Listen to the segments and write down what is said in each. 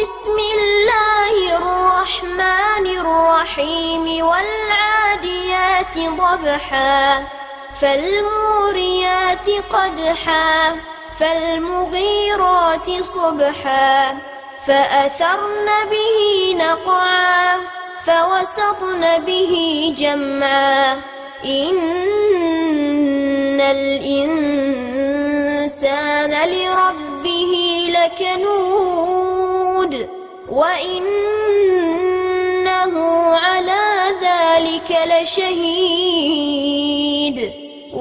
بسم الله الرحمن الرحيم والعاديات ضبحا فالموريات قدحا فالمغيرات صبحا فأثرن به نقعا فوسطن به جمعا إن الإنسان لربه لكنود وإنه على ذلك لشهيد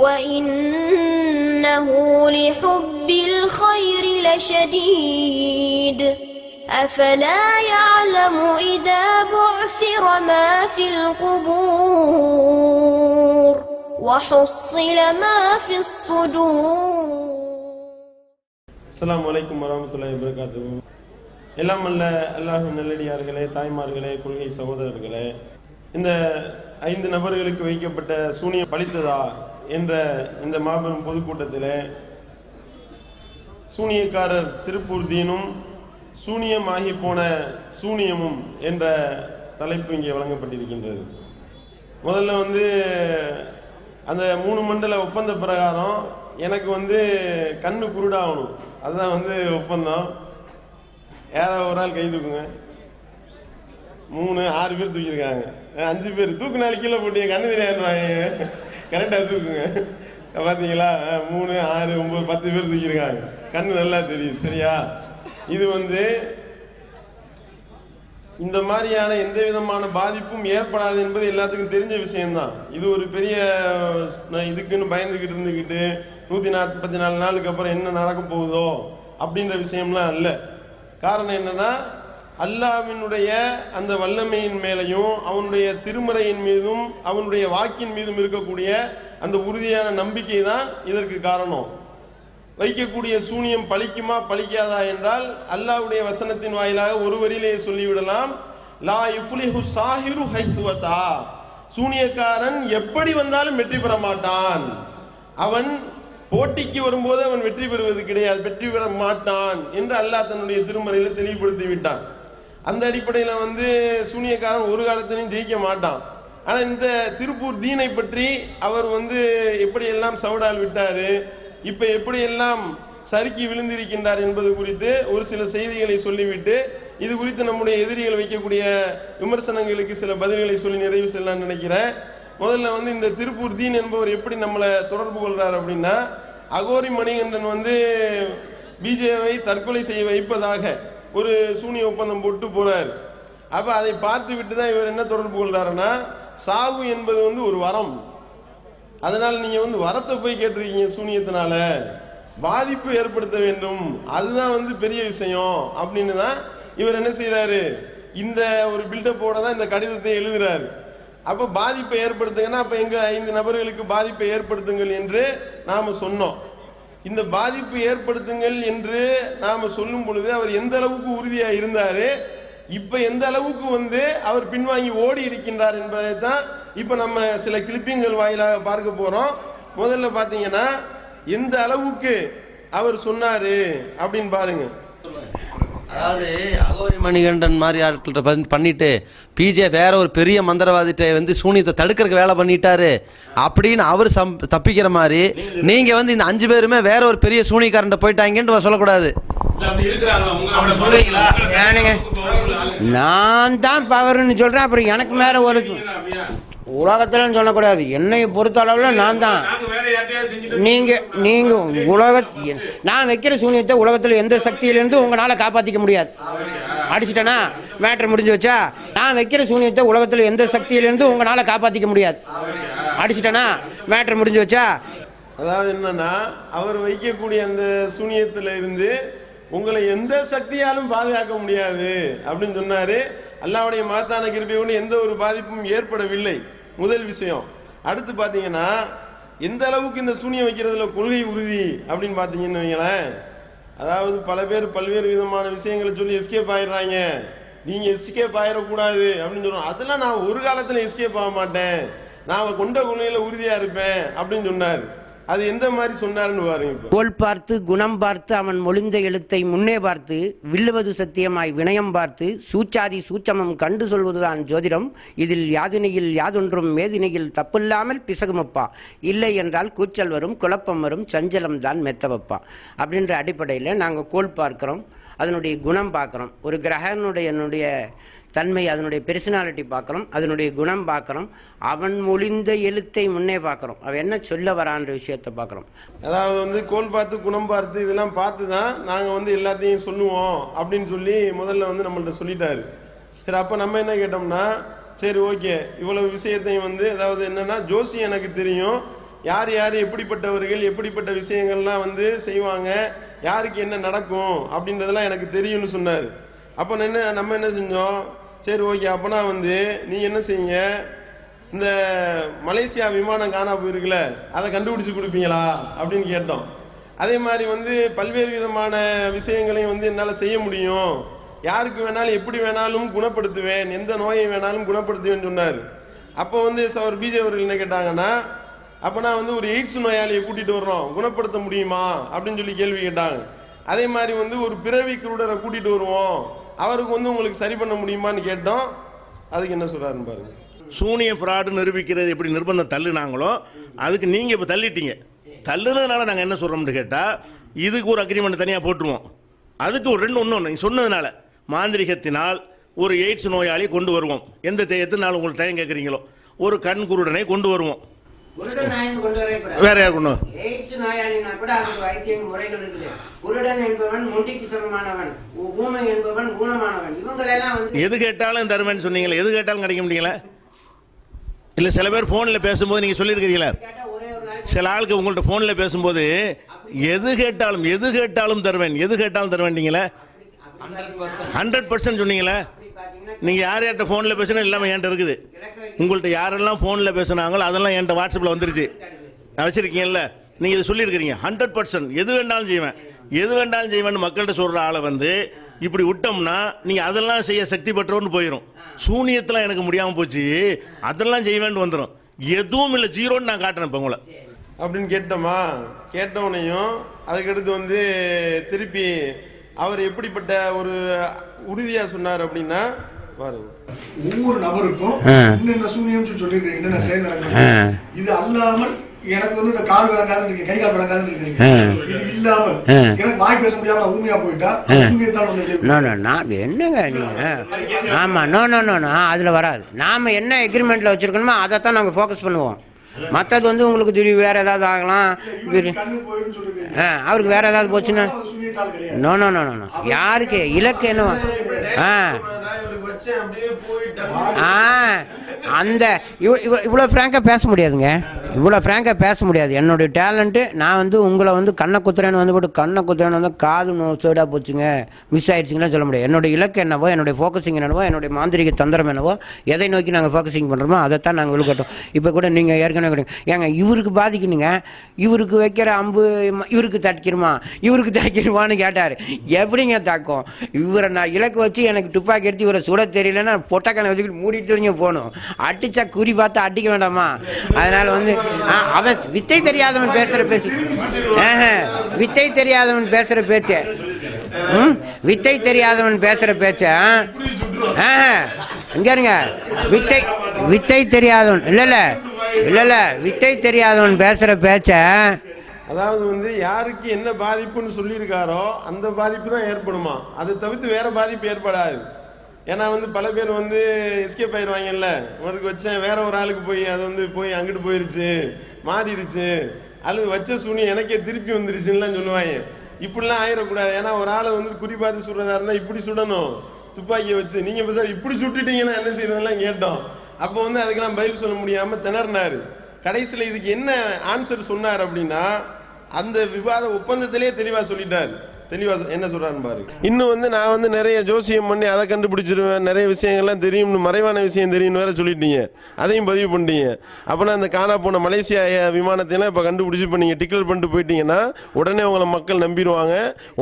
وإنه لحب الخير لشديد أفلا يعلم إذا بعثر ما في القبور وحصل ما في الصدور. السلام عليكم ورحمة الله وبركاته. எல்லாம் அல்ல அல்லாஹ்வின் நல்லடியார்களே, தாய்மார்களே, கொள்கை சகோதரர்களே, இந்த 5 நபர்களுக்கு வைக்கப்பட்ட சூனியம் பலித்ததா என்ற இந்த மாபெரும் பொதுக்கூட்டத்தில் சூனியக்காரர் திருப்பூர் தீனும் சூனியமாகி போன சூனியமும் என்ற தலைப்பு இங்கே வழங்கப்பட்டிருக்கின்றது. முதல்ல அந்த 3 மண்டல ஒப்பந்த பிரகாரம் எனக்கு கண்ணு குருடாகணும், அதுதான் ஒப்பந்தம். யாரோ ஒரு ஆள் கை தூக்குங்க. 6 பேர் தூக்கியிருக்காங்க, 5 பேர் தூக்கு நாள் கீழே போட்டு கண்ணு தெரியாதுவாங்க. கரெக்டாக தூக்குங்க. பார்த்தீங்களா? 3, 6, 9, 10 பேர் தூக்கியிருக்காங்க. கண்ணு நல்லா தெரியுது. சரியா? இது இந்த மாதிரியான எந்த விதமான பாதிப்பும் ஏற்படாது என்பது எல்லாத்துக்கும் தெரிஞ்ச விஷயம்தான். இது ஒரு பெரிய இதுக்குன்னு பயந்துகிட்டு இருந்துக்கிட்டு 144 நாளுக்கு அப்புறம் என்ன நடக்க போகுதோ அப்படின்ற விஷயம்லாம் அல்ல. காரணம் என்னன்னா, அல்லாஹ்வினுடைய அந்த வல்லமையின் மேலையும் அவனுடைய திருமறையின் மீதும் அவனுடைய வாக்கின் மீதும் இருக்கக்கூடிய அந்த உறுதியான நம்பிக்கை தான் இதற்கு காரணம். வைக்கக்கூடிய சூனியம் பலிக்குமா பலிக்காதா என்றால் அல்லாஹ்வுடைய வசனத்தின் வாயிலாக ஒரு வரியிலேயே சொல்லிவிடலாம். லா யுஃப்லிஹு சாஹிரு ஹைசுவதா, சூனியக்காரன் எப்படி வந்தாலும் வெற்றி பெற மாட்டான். அவன் போட்டிக்கு வரும்போது அவன் வெற்றி பெறுவது கிடையாது, வெற்றி பெற மாட்டான் என்று அல்லாஹ் தன்னுடைய திருமறையில் தெளிவுபடுத்தி விட்டான். அந்த அடிப்படையில் சூனியக்காரன் ஒரு காலத்திலையும் ஜெயிக்க மாட்டான். ஆனா இந்த திருப்பூர் தீனை பற்றி அவர் எப்படியெல்லாம் சவுடால் விட்டாரு, இப்ப எப்படியெல்லாம் சறுக்கி விழுந்திருக்கின்றார் என்பது குறித்து ஒரு சில செய்திகளை சொல்லிவிட்டு இது குறித்து நம்முடைய எதிரிகள் வைக்கக்கூடிய விமர்சனங்களுக்கு சில பதில்களை சொல்லி நிறைவு செய்யலாம் நினைக்கிறேன். முதல்ல இந்த திருப்பூர் தீன் என்பவர் எப்படி நம்மளை தொடர்பு கொள்றார் அப்படின்னா, அகோரி மணிகண்டன் பிஜேவை தற்கொலை செய்ய வைப்பதாக ஒரு சூனிய ஒப்பந்தம் போட்டு போறார். அப்ப அதை பார்த்து விட்டு தான் இவர் என்ன தொடர்பு கொள்றாருன்னா, சாவு என்பது ஒரு வரம், அதனால நீங்க வரத்தை போய் கேட்டிருக்கீங்க, சூனியத்தினால பாதிப்பு ஏற்படுத்த வேண்டும், அதுதான் பெரிய விஷயம் அப்படின்னு தான் இவர் என்ன செய்யறாரு, இந்த ஒரு பில்டப்போட தான் இந்த கடிதத்தை எழுதுறாரு. அப்ப பாதிப்பை ஏற்படுத்துங்கன்னா அப்ப எங்க 5 நபர்களுக்கு பாதிப்பை ஏற்படுத்துங்கள் என்று நாம சொன்னோம். இந்த பாதிப்பு ஏற்படுத்துங்கள் என்று நாம சொல்லும் பொழுது அவர் எந்த அளவுக்கு உறுதியா இருந்தாரு, இப்ப எந்த அளவுக்கு அவர் பின்வாங்கி ஓடி இருக்கின்றார் என்பதை தான் இப்ப நம்ம சில கிளிப்பிங்கள் வாயிலாக பார்க்க போறோம். முதல்ல பாத்தீங்கன்னா எந்த அளவுக்கு அவர் சொன்னாரு அப்படின்னு பாருங்க. அதாவது அகோரி மணிகண்டன் மாதிரி ஆட்கள்கிட்ட பண்ணிட்டு பிஜே வேற ஒரு பெரிய மந்திரவாதிட்ட சூனியத்தை தடுக்கிறதுக்கு வேலை பண்ணிட்டாரு அப்படின்னு அவர் தப்பிக்கிற மாதிரி நீங்க இந்த 5 பேருமே வேற ஒரு பெரிய சூனியக்காரன் போயிட்டாங்கன்னு சொல்லக்கூடாது. நான் தான் பவர்னு சொல்றேன், அப்புறம் எனக்கு மேல ஒரு உலகத்துல சொல்லக்கூடாது. என்னை பொறுத்த அளவுல நான் தான். நீங்க நான் வைக்கிற சூனியத்தை உலகத்துல எந்த சக்தியிலிருந்து உங்களால காப்பாத்திக்க முடியாது. அடிச்சுட்டேனா மேட்டர் முடிஞ்சு வச்சா, நான் வைக்கிற சூனியத்தை உலகத்துல எந்த சக்தியிலிருந்து உங்களால காப்பாத்திக்க முடியாது. அடிச்சுட்டேனா மேட்டர் முடிஞ்சு வச்சா. அதாவது என்னன்னா, அவர் வைக்கக்கூடிய அந்த சூனியத்துல இருந்து உங்களை எந்த சக்தியாலும் பாதுகாக்க முடியாது அப்படின்னு சொன்னாரு. அல்லாஹ்வுடைய மகத்தான கிருபை கொண்டு எந்த ஒரு பாதிப்பும் ஏற்படவில்லை, முதல் விஷயம். அடுத்து பாத்தீங்கன்னா, எந்த அளவுக்கு இந்த சூனியம் வைக்கிறதுல கொள்கை உறுதி அப்படின்னு பாத்தீங்கன்னு வைங்களேன். அதாவது பல பேர் பல்வேறு விதமான விஷயங்களை சொல்லி எஸ்கேப் ஆயிடுறாங்க. நீங்க எஸ்கேப் ஆயிடக்கூடாது அப்படின்னு சொல்றோம். அதெல்லாம் நான் ஒரு காலத்துல எஸ்கேப் ஆக மாட்டேன், நான் கொண்ட கொள்கையில உறுதியா இருப்பேன் அப்படின்னு சொன்னார். அது எந்த மாதிரி சொன்னாருன்னு பாருங்க. இப்போ கோல் பார்த்து குணம் பார்த்து அவன் மொழிந்த எழுத்தை முன்னே பார்த்து வில்லுவது சத்தியமாய் வினயம் பார்த்து சூச்சாதி சூச்சமம் கண்டு சொல்வதுதான் ஜோதிடம். இதில் யாதினையில் யாதொன்றும் மேதினையில் தப்பில்லாமல் பிசகுமப்பா. இல்லை என்றால் கூச்சல் வரும், குழப்பம் வரும், சஞ்சலம் தான் மெத்தவப்பா. அப்படின்ற அடிப்படையில் நாங்கள் கோல் பார்க்குறோம், அதனுடைய குணம் பார்க்குறோம். ஒரு கிரகனுடைய தன்மை, அதனுடைய பெர்சனாலிட்டி பார்க்குறோம், அதனுடைய குணம் பார்க்குறோம், அவன் மொழிந்த எழுத்தை முன்னே பார்க்குறோம், அவன் என்ன சொல்ல வரான்ற விஷயத்தை பார்க்குறோம். அதாவது வந்து கோல் பார்த்து குணம் பார்த்து இதெல்லாம் பார்த்து தான் நாங்கள் வந்து எல்லாத்தையும் சொல்லுவோம் அப்படின்னு சொல்லி முதல்ல வந்து நம்மள்ட்ட சொல்லிட்டாரு. சரி, அப்போ நம்ம என்ன கேட்டோம்னா, சரி ஓகே, இவ்வளவு விஷயத்தையும் வந்து அதாவது என்னன்னா ஜோசி எனக்கு தெரியும், யார் யார் எப்படிப்பட்டவர்கள் எப்படிப்பட்ட விஷயங்கள்லாம் வந்து செய்வாங்க, யாருக்கு என்ன நடக்கும் அப்படின்றதெல்லாம் எனக்கு தெரியும்னு சொன்னார். அப்போ நம்ம என்ன செஞ்சோம், சரி ஓகே, அப்போனா வந்து நீ என்ன செய்யுங்க, இந்த மலேசியா விமானம் காணா போயிருக்குல்ல அதை கண்டுபிடிச்சு கொடுப்பீங்களா அப்படின்னு கேட்டோம். அதே மாதிரி வந்து பல்வேறு விதமான விஷயங்களையும் வந்து என்னால் செய்ய முடியும், யாருக்கு வேணாலும் எப்படி வேணாலும் குணப்படுத்துவேன், எந்த நோயை வேணாலும் குணப்படுத்துவேன்னு சொன்னார். அப்போ வந்து அவர் பிஜே அவர்கள் என்ன கேட்டாங்கன்னா, அப்போ நான் வந்து ஒரு எய்ட்ஸ் நோயாளியை கூட்டிகிட்டு வர்றோம், குணப்படுத்த முடியுமா அப்படின்னு சொல்லி கேள்வி கேட்டாங்க. அதே மாதிரி வந்து ஒரு பிறவி குருடரை கூட்டிகிட்டு வருவோம், அவருக்கு வந்து உங்களுக்கு சரி பண்ண முடியுமான்னு கேட்டோம். அதுக்கு என்ன சொல்றாருன்னு பாருங்க. சூனிய ஃப்ராடு நிரூபிக்கிறது எப்படி நிர்பந்தம் தள்ளுனாங்களோ அதுக்கு நீங்கள் இப்போ தள்ளிட்டீங்க. தள்ளுனதுனால நாங்கள் என்ன சொல்கிறோம்னு கேட்டால், இதுக்கு ஒரு அக்ரிமெண்ட் தனியாக போட்டுருவோம். அதுக்கு ஒரு ஒன்று நீங்கள் சொன்னதுனால மாந்திரிகத்தினால் ஒரு எய்ட்ஸ் நோயாளியை கொண்டு வருவோம். எத்தனை நாள் உங்களுக்கு டைம் கேட்குறீங்களோ, ஒரு கண் குருடனை கொண்டு வருவோம். வேற யார் கொண்டு எய்ட்ஸ் நோயாளினா கூட அதுக்கு வைத்திய முறைகள் இருக்குது. குருடன் என்பவன் முண்டிக்கு சமமானவன், ஊமை என்பவன் ஊனமானவன். இவங்களெல்லாம் வந்து எது கேட்டாலும் தருவேன்னு சொன்னீங்களே, எது கேட்டாலும் கிடைக்க முடியல. இல்லை சில பேர் ஃபோனில் பேசும்போது நீங்கள் சொல்லியிருக்கிறீங்களா, சில ஆளுக்கு உங்கள்கிட்ட ஃபோனில் பேசும்போது எது கேட்டாலும் தருவேன் நீங்களே, 100% சொன்னீங்களே. நீங்கள் யார்கிட்ட ஃபோனில் பேசுனா எல்லாமே என்கிட்ட இருக்குது. உங்கள்கிட்ட யாரெல்லாம் ஃபோனில் பேசுனாங்களோ அதெல்லாம் என்கிட்ட வாட்ஸ்அப்பில் வந்துருச்சு, வச்சுருக்கீங்கல்ல. நீங்கள் இதை சொல்லியிருக்கிறீங்க 100%. எது வேண்டாலும் செய்வேன்னு மக்கள்கிட்ட சொல்கிற ஆளை வந்து இப்படி விட்டோம்னா நீங்கள் அதெல்லாம் செய்ய சக்தி பெற்றோன்னு போயிடும். சூனியத்தெல்லாம் எனக்கு முடியாமல் போச்சு, அதெல்லாம் செய்வேன்னு வந்துடும். எதுவும் இல்லை, ஜீரோன்னு நான் காட்டுறேன் இப்போ உங்களை அப்படின்னு கேட்டவனையும் அதுக்கடுத்து வந்து திருப்பி அவர் எப்படிப்பட்ட ஒரு உறுதியா சொன்னார் அப்படின்னா பாருங்க. ஒவ்வொரு நபருக்கும் என்னென்ன சூனியம் சொல்லிருக்கீங்க, என்னென்ன செயல் நடக்கும், இது அல்லாமல் எனக்கு வந்து இந்த கால் விளங்காது இருக்கு, கை கால் விளங்காது இருக்கு, இது இல்லாமல் எனக்கு வாய் பேச முடியாம நான் ஊமையா போயிட்டா சூனியத்தால் என்னங்க நீங்க? ஆமா, நோ அதுல வராது. நாம என்ன எக்ரிமெண்ட்ல வச்சிருக்கணுமோ அதைத்தான் நாங்க ஃபோக்கஸ் பண்ணுவோம். மற்றது வந்து உங்களுக்கு திடீர் வேற ஏதாவது ஆகலாம், அவருக்கு வேற ஏதாவது போச்சுன்னா நோ யாருக்கு இலக்கு என்னவோ அந்த இவ்வளோ ஃப்ராங்காக பேச முடியாதுங்க, இவ்வளோ ஃப்ராங்காக பேச முடியாது. என்னுடைய டேலண்ட்டு நான் வந்து உங்களை வந்து கண்ணை குத்துறேன்னு வந்து போட்டு கண்ணை குத்துறேன்னு வந்து காது சோடாக போச்சுங்க மிஸ் ஆயிடுச்சுங்கன்னு சொல்ல முடியாது. என்னுடைய இலக்கு என்னவோ, என்னுடைய ஃபோக்கஸிங் என்னவோ, என்னுடைய மாந்திரிக தந்திரம் என்னவோ, எதை நோக்கி நாங்கள் ஃபோக்கஸிங் பண்ணுறோமோ அதைத்தான் நாங்கள் விழுக்கட்டும். இப்போ கூட நீங்கள் ஏற்கனவே ஏங்க இவருக்கு பாதிக்கணுங்க, இவருக்கு வைக்கிற அம்பு இவருக்கு தாக்கிருமான்னு கேட்டார். எப்படிங்க தாக்கும்? இவரை நான் இலக்கு வச்சு எனக்கு துப்பாக்கி எடுத்து இவரை சுட தெரியலன்னா பொட்டக்கான வச்சுக்கிட்டு மூடிட்டு போகணும். அடிச்சா குறி பார்த்து அடிக்க வேண்டாமா? அதனால வந்து அவன் வித்தை தெரியாதவன் பேசுற பேச்சு, வித்தை தெரியாதவன் பேசுற பேச்சு, வித்தை தெரியாதவன் பேசுற பேச்ச இங்க இருங்க. வித்தை தெரியாதவன் இல்ல வித்தை தெரியாதவன் பேசுற பேச்ச, அதாவது வந்து யாருக்கு என்ன பாதிப்புன்னு சொல்லியிருக்காரோ அந்த பாதிப்பு தான் ஏற்படுமா, அதை தவிர்த்து வேற பாதிப்பு ஏற்படாது. ஏன்னா வந்து பல பேர் வந்து எஸ்கேப் ஆயிடுவாங்கல்ல, உனக்கு வச்சேன் வேற ஒரு ஆளுக்கு போய் அது வந்து போய் அங்கிட்டு போயிருச்சு மாறிடுச்சு, அல்லது வச்ச சூனியம் எனக்கே திருப்பி வந்துருச்சுலாம் சொல்லுவாங்க. இப்படிலாம் ஆயிடக்கூடாது. ஏன்னா ஒரு ஆளை வந்து குறிப்பாத்து சுடுறதா இருந்தால் இப்படி சுடணும், துப்பாக்கியை வச்சு. நீங்க இப்போ சார் இப்படி சுட்டுட்டீங்கன்னா என்ன செய்யறதெல்லாம் கேட்டோம். அப்போ வந்து அதுக்கெல்லாம் பதில் சொல்ல முடியாம திணறினாரு. கடைசியில் இதுக்கு என்ன ஆன்சர் சொன்னார் அப்படின்னா, அந்த விவாத ஒப்பந்தத்திலே தெளிவா சொல்லிட்டார். தெளிவா என்ன சொல்றான்னு பாருங்க. இன்னும் வந்து நான் வந்து நிறைய ஜோசியம் பண்ணி அதை கண்டுபிடிச்சிருவேன், நிறைய விஷயங்கள்லாம் தெரியும்னு, மறைவான விஷயம் தெரியும்னு வேற சொல்லிட்டீங்க, அதையும் பதிவு பண்ணிட்டீங்க. அப்போனா அந்த காணா போன மலேசியா விமானத்தையெல்லாம் இப்போ கண்டுபிடிச்சி இப்போ நீங்கள் டிக்ளேர் பண்ணிட்டு போயிட்டீங்கன்னா உடனே உங்களை மக்கள் நம்பிடுவாங்க,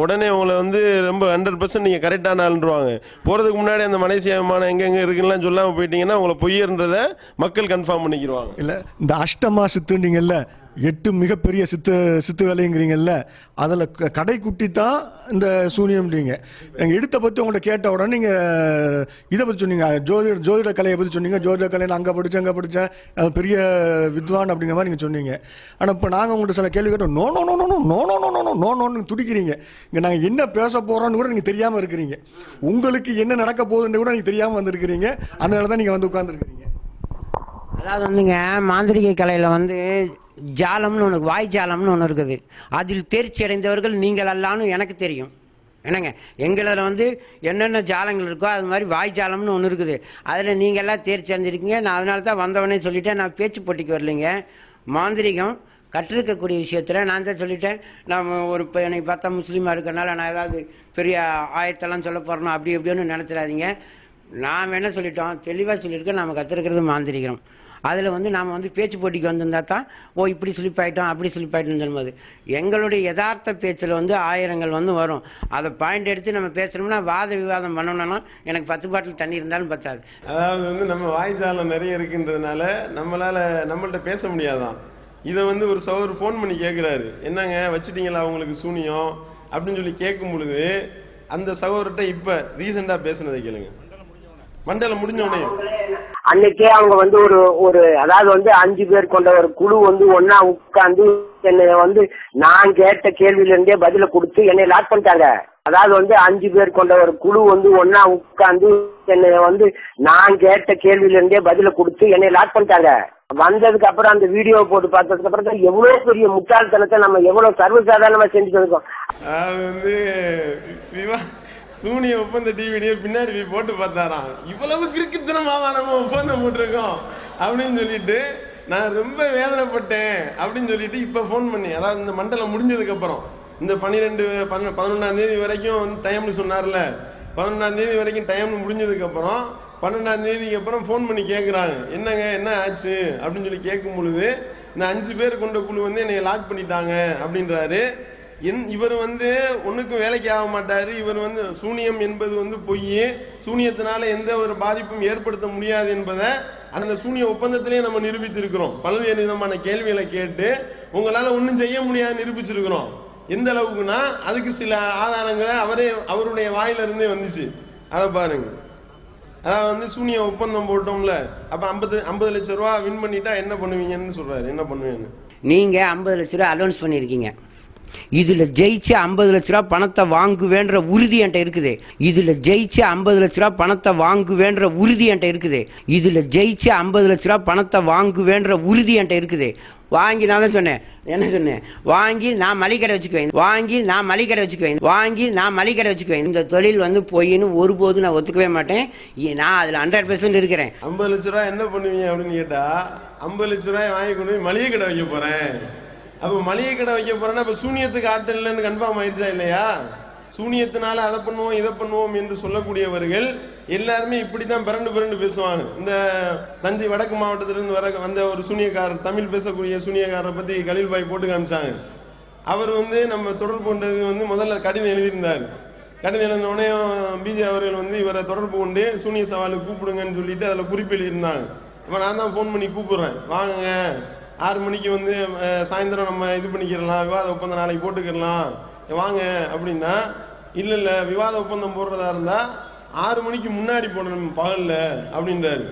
உடனே உங்களை வந்து ரொம்ப 100% நீங்கள் கரெக்டான ஆளுன்றுவாங்க. போகிறதுக்கு முன்னாடி அந்த மலேசியா விமானம் எங்கெங்கே இருக்குலாம் சொல்லாமல் போயிட்டீங்கன்னா உங்களை பொய்யன்றதை மக்கள் கன்ஃபார்ம் பண்ணிக்கிடுவாங்க. இல்லை இந்த அஷ்டமா சித்துண்டீங்கல்ல, 8 மிகப்பெரிய சித்து வேலைங்கிறீங்கல்ல, அதில் கடைக்குட்டி தான் இந்த சூனியம்ன்றீங்க. நீங்கள் எடுத்த பற்றி உங்கள்கிட்ட கேட்ட உடனே நீங்கள் இதை பற்றி சொன்னீங்க, ஜோதிட கலையை பற்றி சொன்னீங்க. ஜோதிட கலையில் அங்கே படித்தேன் அது பெரிய வித்வான் அப்படிங்கிற மாதிரி நீங்கள் சொன்னீங்க. ஆனால் இப்போ நாங்கள் உங்கள்கிட்ட சில கேள்வி கேட்டோம், no no no no no no no no no நோன்னு துடிக்கிறீங்க. இங்கே நாங்கள் என்ன பேச போகிறோன்னு கூட நீங்கள் தெரியாமல் இருக்கிறீங்க. உங்களுக்கு என்ன நடக்க போகுதுன்னு கூட நீங்கள் தெரியாமல் வந்திருக்கிறீங்க. அதனால தான் நீங்கள் வந்து உட்காந்துருக்கிறீங்க. அதாவது வந்துங்க, மாந்திரிக கலையில் வந்து ஜாலம்னு ஒன்று, வாய் ஜாலம்னு ஒன்று இருக்குது. அதில் தேர்ச்சி அடைந்தவர்கள் நீங்கள் அல்லான்னு எனக்கு தெரியும். என்னங்க, எங்களில் வந்து என்னென்ன ஜாலங்கள் இருக்கோ அது மாதிரி வாய் ஜாலம்னு ஒன்று இருக்குது. அதில் நீங்கள் எல்லாம் தேர்ச்சி அடைஞ்சிருக்கீங்க. நான் அதனால தான் வந்தவனே சொல்லிவிட்டேன், நான் பேச்சு போட்டிக்கு வரலைங்க. மாந்திரிகம் கற்றிருக்கக்கூடிய விஷயத்தில் நான் தான் சொல்லிட்டேன். நம்ம ஒரு இப்போ என்னை பார்த்தா முஸ்லீமாக இருக்கிறனால நான் ஏதாவது பெரிய ஆயத்தெல்லாம் சொல்ல போகிறோம் அப்படி எப்படின்னு நினச்சிடாதீங்க. நாம் என்ன சொல்லிட்டோம், தெளிவாக சொல்லியிருக்கோம், நாம் கற்றுருக்கிறது மாந்திரிகம். அதில் வந்து நாம் வந்து பேச்சு போட்டிக்கு வந்திருந்தா தான் இப்படி ஸ்லிப் ஆகிட்டோம் அப்படி ஸ்லிப் ஆகிட்டோம்னு சொல்லும்போது எங்களுடைய யதார்த்த பேச்சில் வந்து ஆயிரங்கள் வந்து வரும். அதை பாயிண்ட் எடுத்து நம்ம பேசணும்னா வாத விவாதம் பண்ணணும்னா எனக்கு 10 பாட்டில் தண்ணி இருந்தாலும் பத்தாது. அதாவது வந்து நம்ம வாய்ஜாலம் நிறைய இருக்குன்றதுனால நம்மள்ட்ட பேச முடியாதான். இதை வந்து ஒரு சவர் ஃபோன் பண்ணி கேட்குறாரு, என்னங்க வச்சுட்டீங்களா உங்களுக்கு சூனியம் அப்படின்னு சொல்லி கேட்கும் பொழுது அந்த சகோதரர்கிட்ட இப்போ ரீசெண்டாக பேசுனதை கேளுங்க. மண்டலம் முடிஞ்ச உடனே அன்னைக்கே அவங்க வந்து ஒரு அதாவது வந்து 5 பேர் கொண்ட ஒரு குழு வந்து ஒன்னா உட்கார்ந்து என்னை வந்து நான் கேட்ட கேள்வியில இருந்தே பதில கொடுத்து என்னை லாக் பண்ணிட்டாங்க. அதாவது வந்து 5 பேர் கொண்ட ஒரு குழு வந்து ஒன்னா உட்கார்ந்து என்னை வந்து நான் கேட்ட கேள்வியில இருந்தே பதில கொடுத்து என்னை லாக் பண்ணிட்டாங்க. வந்ததுக்கு அப்புறம் அந்த வீடியோ போட்டு பார்த்ததுக்கு அப்புறம் தான் எவ்வளவு பெரிய முட்டாள்தனத்தை நம்ம எவ்வளவு சர்வசாதாரணமா செஞ்சுட்டு இருக்கோம். அது வந்து சூனிய ஒப்பந்த டிவிடியை பின்னாடி போய் போட்டு பார்த்தாராம், இவ்வளவு கிறுக்குத்தனமாவா நம்ம ஒப்பந்தம் போட்டிருக்கோம் அப்படின்னு சொல்லிட்டு நான் ரொம்ப வேதனைப்பட்டேன் அப்படின்னு சொல்லிட்டு இப்போ ஃபோன் பண்ணி, அதாவது இந்த மண்டலம் முடிஞ்சதுக்கு அப்புறம் இந்த 11ஆம் தேதி வரைக்கும் வந்து டைம்னு சொன்னார்ல, 11ஆம் தேதி வரைக்கும் டைம்னு முடிஞ்சதுக்கு அப்புறம் 12ஆம் தேதிக்கு அப்புறம் ஃபோன் பண்ணி கேட்குறாங்க, என்னங்க என்ன ஆச்சு அப்படின்னு சொல்லி கேட்கும் பொழுது இந்த 5 பேர் கொண்ட குழு வந்து என்னை லாக் பண்ணிட்டாங்க அப்படின்றாரு. இவர் வந்து ஒன்றுக்கும் வேலைக்கு ஆக மாட்டாரு. இவர் வந்து சூனியம் என்பது வந்து பொய், சூனியத்தினால எந்த ஒரு பாதிப்பும் ஏற்படுத்த முடியாது என்பதை அந்த சூனிய ஒப்பந்தத்திலேயே நம்ம நிரூபித்திருக்கிறோம். பல்வேறு விதமான கேள்விகளை கேட்டு உங்களால ஒன்றும் செய்ய முடியாது நிரூபிச்சிருக்கிறோம். எந்த அளவுக்குன்னா அதுக்கு சில ஆதாரங்களை அவருடைய வாயிலிருந்தே வந்துச்சு. அதை பாருங்க. அதாவது வந்து சூனிய ஒப்பந்தம் போட்டோம்ல, அப்ப 50 லட்சம் ரூபா வின் பண்ணிட்டா என்ன பண்ணுவீங்கன்னு சொல்றாரு. என்ன பண்ணுவீங்கன்னு நீங்க 50 லட்ச ரூபா அலோன்ஸ் பண்ணியிருக்கீங்க. இதில் ஜெயிச்சு 50 லட்ச ரூபா பணத்தை வாங்குவேன்ற உறுதி என்கிட்ட இருக்குது. இதில் ஜெயிச்சு 50 லட்ச ரூபா பணத்தை வாங்குவேன்ற உறுதி என்கிட்ட இருக்குது. இதில் ஜெயிச்சு 50 லட்ச ரூபா பணத்தை வாங்குவேன்ற உறுதி என்கிட்ட இருக்குது. வாங்கி நான் தான் சொன்னேன், என்ன சொன்னேன், வாங்கி நான் மளிகடை வச்சுக்குவேன், வாங்கி நான் மளிகடை வச்சுக்குவேன், வாங்கி நான் மளிகடை வச்சுக்குவேன். இந்த தொழில் வந்து பொய்ன்னு ஒருபோது நான் ஒத்துக்கவே மாட்டேன். நான் அதில் 100% இருக்கிறேன். 50 லட்ச ரூபா என்ன பண்ணுவீங்க அப்படின்னு கேட்டா, 50 லட்ச ரூபாய் வாங்கி கொண்டு போய் மளிகை கடை வைக்க போறேன். அப்போ மளிகை கடை வைக்க போறேன்னா அப்போ சூனியத்துக்கு ஆட்டம் இல்லைன்னு கன்ஃபார்ம் ஆயிடுச்சா இல்லையா? சூனியத்தினால அதை பண்ணுவோம் இதை பண்ணுவோம் என்று சொல்லக்கூடியவர்கள் எல்லாருமே இப்படித்தான் பிறண்டு பேசுவாங்க. இந்த தஞ்சை வடக்கு மாவட்டத்திலிருந்து வந்த ஒரு சூனியக்காரர், தமிழ் பேசக்கூடிய சூனியக்காரரை பத்தி கலீல் பாய் போட்டு காமிச்சாங்க. அவர் வந்து நம்ம தொடர்பு கொண்டது வந்து முதல்ல கடிதம் எழுதியிருந்தார். கடிதம் எழுதினோடனே பிஜே அவர்கள் வந்து இவரை தொடர்பு கொண்டு சூனிய சவாலுக்கு கூப்பிடுங்கன்னு சொல்லிட்டு அதில் குறிப்பு எழுதியிருந்தாங்க. இப்போ நான் தான் ஃபோன் பண்ணி கூப்பிடுறேன், வாங்க 6 மணிக்கு வந்து சாயந்தரம் நம்ம இது பண்ணிக்கிறலாம், விவாத ஒப்பந்தம் நாளைக்கு போட்டுக்கிடலாம் வாங்க அப்படின்னா, இல்லை விவாத ஒப்பந்தம் போடுறதா இருந்தால் 6 மணிக்கு முன்னாடி போடணும் பகலில் அப்படின்றாரு.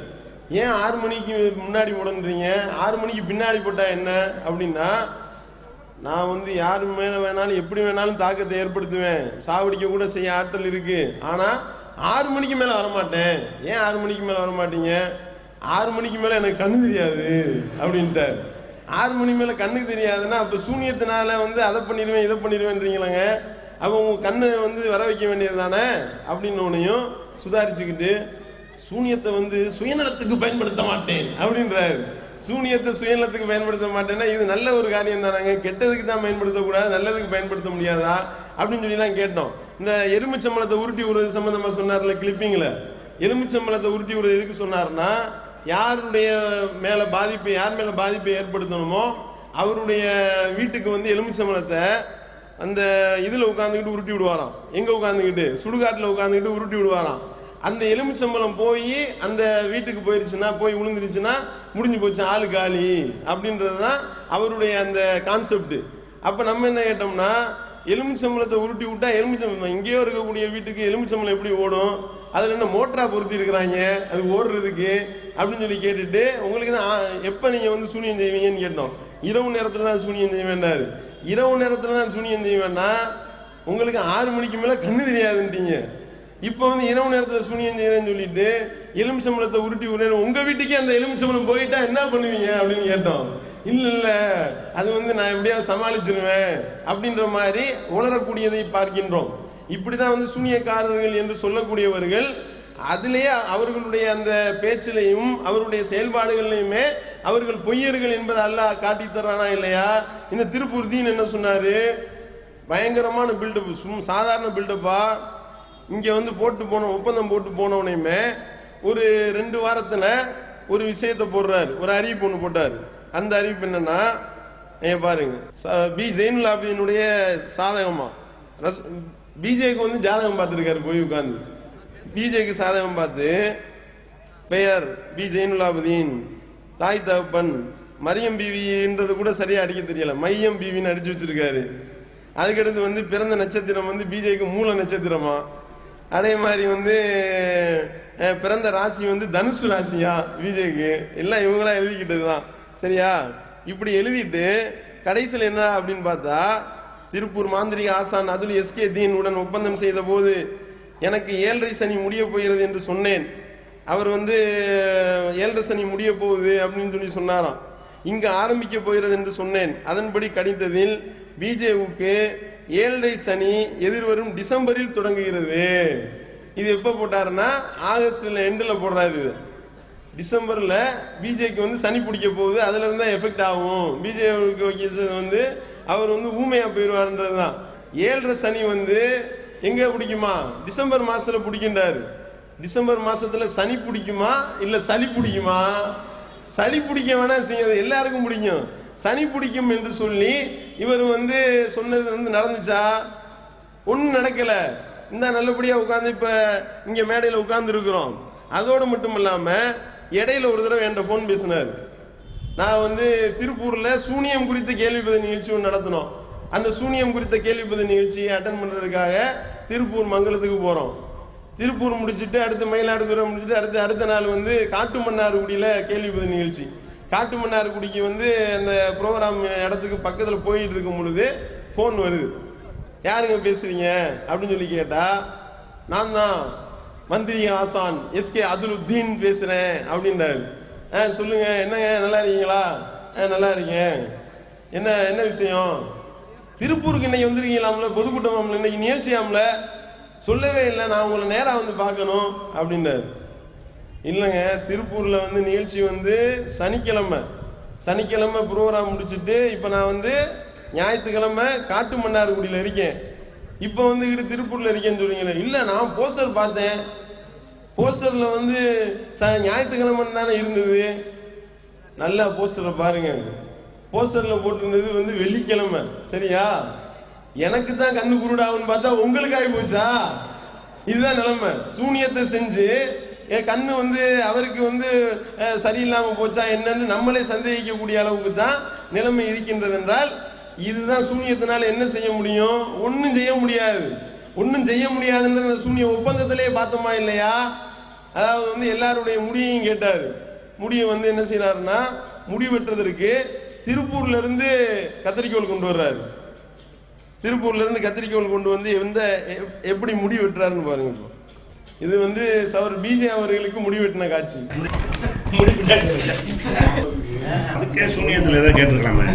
ஏன் 6 மணிக்கு முன்னாடி போடன்றீங்க, 6 மணிக்கு பின்னாடி போட்டால் என்ன அப்படின்னா, நான் வந்து யாரு மேலே வேணாலும் எப்படி வேணாலும் தாக்கத்தை ஏற்படுத்துவேன், சாவடிக்க கூட செய்ய ஆற்றல் இருக்கு, ஆனால் 6 மணிக்கு மேலே வரமாட்டேன். ஏன் 6 மணிக்கு மேலே வரமாட்டீங்க, 6 மணிக்கு மேலே எனக்கு கண்ணு தெரியாது அப்படின்ட்டார். 6 மணி மேலே கண்ணுக்கு தெரியாதுன்னா அப்போ சூனியத்தினால வந்து அதை பண்ணிடுவேன் இதை பண்ணிடுவேன்றீங்களாங்க. அப்போ உங்கள் கண்ணை வந்து வர வைக்க வேண்டியது தானே அப்படின்னோனையும் சுதாரிச்சுக்கிட்டு, சூனியத்தை வந்து சுயநலத்துக்கு பயன்படுத்த மாட்டேன் அப்படின்றாரு. சூனியத்தை சுயநலத்துக்கு பயன்படுத்த மாட்டேன்னா இது நல்ல ஒரு காரியம் தானாங்க, கெட்டதுக்கு தான் பயன்படுத்தக்கூடாது, நல்லதுக்கு பயன்படுத்த முடியாதா அப்படின்னு சொல்லி கேட்டோம். இந்த எலுமிச்சம்பழத்தை உருட்டி விடுறது சம்பந்தமா சொன்னார்ல கிளிப்பிங்ல, எலுமிச்சம்பழத்தை உருட்டி விடுறது எதுக்கு சொன்னார்னா, யாருடைய மேல பாதிப்பு, யார் மேல பாதிப்பை ஏற்படுத்தணுமோ அவருடைய வீட்டுக்கு வந்து எலுமிச்சம்பழத்தை அந்த இதுல உட்காந்துக்கிட்டு உருட்டி விடுவாராம். எங்க உட்காந்துக்கிட்டு, சுடுகாட்டுல உட்காந்துக்கிட்டு உருட்டி விடுவாராம். அந்த எலுமிச்சம்பழம் போய் அந்த வீட்டுக்கு போயிருச்சுன்னா போய் விழுந்துருச்சுன்னா முடிஞ்சு போச்சு, ஆளு காலி அப்படின்றது தான் அவருடைய அந்த கான்செப்ட். அப்ப நம்ம என்ன கேட்டோம்னா, எலுமிச்சம்பழத்தை உருட்டி விட்டா எலுமிச்சம்பழம் எங்கேயோ இருக்கக்கூடிய வீட்டுக்கு எலுமிச்சம்பழம் எப்படி ஓடும், அதுல என்ன மோட்டரா பொருத்தி இருக்கிறாங்க அது ஓடுறதுக்கு அப்படின்னு சொல்லி கேட்டுட்டு, உங்களுக்கு தான் எப்ப நீங்க வந்து சூனியம் செய்வீங்கன்னு கேட்டோம். இரவு நேரத்துல தான் சூனியம் செய்வேன்னாரு. இரவு நேரத்துல தான் சூனியம் செய்வேன்னா உங்களுக்கு 6 மணிக்கு மேல கண்ணு தெரியாதுன்றீங்க. இப்ப வந்து இரவு நேரத்துல சூனியம் செய்யறேன்னு சொல்லிட்டு எலுமிச்சம்பழத்தை உருட்டி விடுறேன், உங்க வீட்டுக்கே அந்த எலுமிச்சம்பழம் போயிட்டா என்ன பண்ணுவீங்க அப்படின்னு கேட்டோம். இல்ல அது வந்து நான் எப்படியாவது சமாளிச்சிருவேன் அப்படின்ற மாதிரி உணரக்கூடியதை பார்க்கின்றோம். இப்படிதான் வந்து சூனியக்காரர்கள் என்று சொல்லக்கூடியவர்கள் அதிலேயே அவர்களுடைய அந்த பேச்சிலையும் அவருடைய செயல்பாடுகள்லையுமே அவர்கள் பொய்யர்கள் என்பதை அல்லாஹ் காட்டி தர்றானா இல்லையா? இந்த திருப்பூர் தீன் என்ன சொன்னாரு, பயங்கரமான பில்டப், சாதாரண பில்டப்பா இங்க வந்து போட்டு போன ஒப்பந்தம் போட்டு போனவனையுமே ஒரு 2 வாரத்துல ஒரு விஷயத்தை போடுறாரு, ஒரு அறிவிப்பு ஒன்று போட்டார். அந்த அறிவிப்பு என்னன்னா, பாருங்க, பி ஜெயினுல் ஆபிதீனுடைய சாதகமா பிஜேக்கு வந்து ஜாதகம் பார்த்துருக்காரு போய் உட்கார்ந்து. பிஜேக்கு சாதகம் பார்த்து பெயர் பி ஜெயினுல் ஆபிதீன், தாய் தகப்பன் மரியம் பிவின்றது கூட சரியா அடிக்க தெரியல, மையம் பிவின்னு அடிச்சு வச்சிருக்காரு. அதுக்கடுத்து வந்து பிறந்த நட்சத்திரம் வந்து பிஜேக்கு மூல நட்சத்திரமா, அதே மாதிரி வந்து பிறந்த ராசி வந்து தனுசு ராசியா பிஜேக்கு, எல்லாம் இவங்களா எழுதிக்கிட்டதுதான் சரியா. இப்படி எழுதிட்டு கடைசியில் என்ன அப்படின்னு பார்த்தா, திருப்பூர் மாந்திரிக ஆசான் அதுல் எஸ்கே தீன் உடன் ஒப்பந்தம் செய்த போது எனக்கு 7.5 சனி முடிய போகிறது என்று சொன்னேன். அவர் வந்து 7.5 சனி முடிய போகுது அப்படின்னு சொல்லி சொன்னாராம். இங்கு ஆரம்பிக்க போகிறது என்று சொன்னேன். அதன்படி கணித்ததில் பிஜேவுக்கு 7.5 சனி எதிர்வரும் டிசம்பரில் தொடங்குகிறது. இது எப்ப போட்டாருன்னா ஆகஸ்ட்ல எண்டில் போடுறாரு. டிசம்பர்ல பிஜேக்கு வந்து சனி பிடிக்க போகுது, அதுல இருந்தா எஃபெக்ட் ஆகும். பிஜேக்கு வைக்கிறது வந்து அவர் வந்து ஊமையா போயிடுவாருன்றதுதான். 7.5 சனி வந்து எங்க பிடிக்குமா, டிசம்பர் மாசத்துல பிடிக்கின்றாரு. டிசம்பர் மாசத்துல சனி பிடிக்குமா இல்ல சளி பிடிக்குமா? சளி பிடிக்க வேணா செய்யாது, எல்லாருக்கும் பிடிக்கும். சனி பிடிக்கும் என்று சொல்லி இவர் வந்து சொன்னது வந்து நடந்துச்சா? ஒன்னும் நடக்கல. இந்த நல்லபடியா உட்கார்ந்து இப்ப இங்க மேடையில உட்கார்ந்து இருக்கிறோம். அதோடு மட்டும் இல்லாம இடையில ஒரு தடவை என்கிட்ட போன் பேசினார். நான் வந்து திருப்பூர்ல சூனியம் குறித்த கேள்வி பதில் நிகழ்ச்சி ஒன்று நடத்தினோம். அந்த சூனியம் குறித்த கேள்வி பதில் நிகழ்ச்சியை அட்டன் பண்றதுக்காக திருப்பூர் மங்கலத்துக்கு போறோம். திருப்பூர் முடிச்சுட்டு அடுத்து மயிலாடுதுறை முடிச்சுட்டு அடுத்த நாள் வந்து காட்டுமன்னார்குடியில கேள்வி பதில் நிகழ்ச்சி. காட்டுமன்னார்குடிக்கு வந்து அந்த ப்ரோக்ராம் இடத்துக்கு பக்கத்துல போயிட்டு இருக்கும் பொழுது போன் வருது. யாருங்க பேசுறீங்க அப்படின்னு சொல்லி கேட்டா, நான் தான் மந்திரி ஆசான் எஸ்கே அதுலுத்தீன் பேசுறேன் அப்படின்றாரு. சொல்லுங்க, என்னங்க நல்லா இருக்கீங்களா? நல்லா இருக்கேன். என்ன என்ன விஷயம்? திருப்பூருக்கு இன்னைக்கு வந்துருக்கீங்களாம்ல, பொதுக்கூட்டமாம்ல, இன்னைக்கு நிகழ்ச்சியாம்ல, சொல்லவே இல்லை, நான் உங்களை நேரா வந்து பார்க்கணும் அப்படின்னாரு. இல்லைங்க, திருப்பூர்ல வந்து நிகழ்ச்சி வந்து சனிக்கிழமை ப்ரோக்ராம் முடிச்சுட்டு இப்ப நான் வந்து ஞாயிற்றுக்கிழமை காட்டுமன்னார்குடியில இருக்கேன். இப்ப வந்து திருப்பூர்ல இருக்கேன்னு சொல்றீங்களே. இல்ல, நான் போஸ்டர் பார்த்தேன். போஸ்டர்ல வந்து ஞாயிற்றுக்கிழமை தானே இருந்தது. நல்லா போஸ்டரை பாருங்க. போஸ்டர்ல போட்டிருந்தது வந்து வெள்ளிக்கிழமை. சரியா? எனக்கு தான் கண்ணு குருடாவுன்னு பார்த்தா உங்களுக்கு ஆகி போச்சா? இதுதான் நிலைமை. சூனியத்தை செஞ்சு என் கண்ணு வந்து அவருக்கு வந்து சரியில்லாம போச்சா என்னன்னு நம்மளே சந்தேகிக்கக்கூடிய அளவுக்கு தான் நிலைமை இருக்கின்றது. என்றால் இதுதான் சூனியத்தினால என்ன செய்ய முடியும்? ஒன்னும் செய்ய முடியாது. ஒன்னும் செய்ய முடியாதுன்ற சூனிய ஒப்பந்தத்திலே பார்த்தோமா இல்லையா? அதாவது வந்து எல்லாருடைய முடியையும் கேட்டாரு. முடியை வந்து என்ன செய்யறாருன்னா, முடி வெட்டுறதற்கு திருப்பூர்ல இருந்து கத்திரிக்கோள் கொண்டு வர்றாரு. திருப்பூர்ல இருந்து கத்திரிக்கோள் கொண்டு வந்து எப்படி முடி வெட்டுறாருன்னு பாருங்க. இது வந்து சவர் பிஜே அவர்களுக்கு முடி வெட்டின காட்சி. அதுக்கே சூனியத்தில் ஏதாவது கேட்டுருக்கலாமே.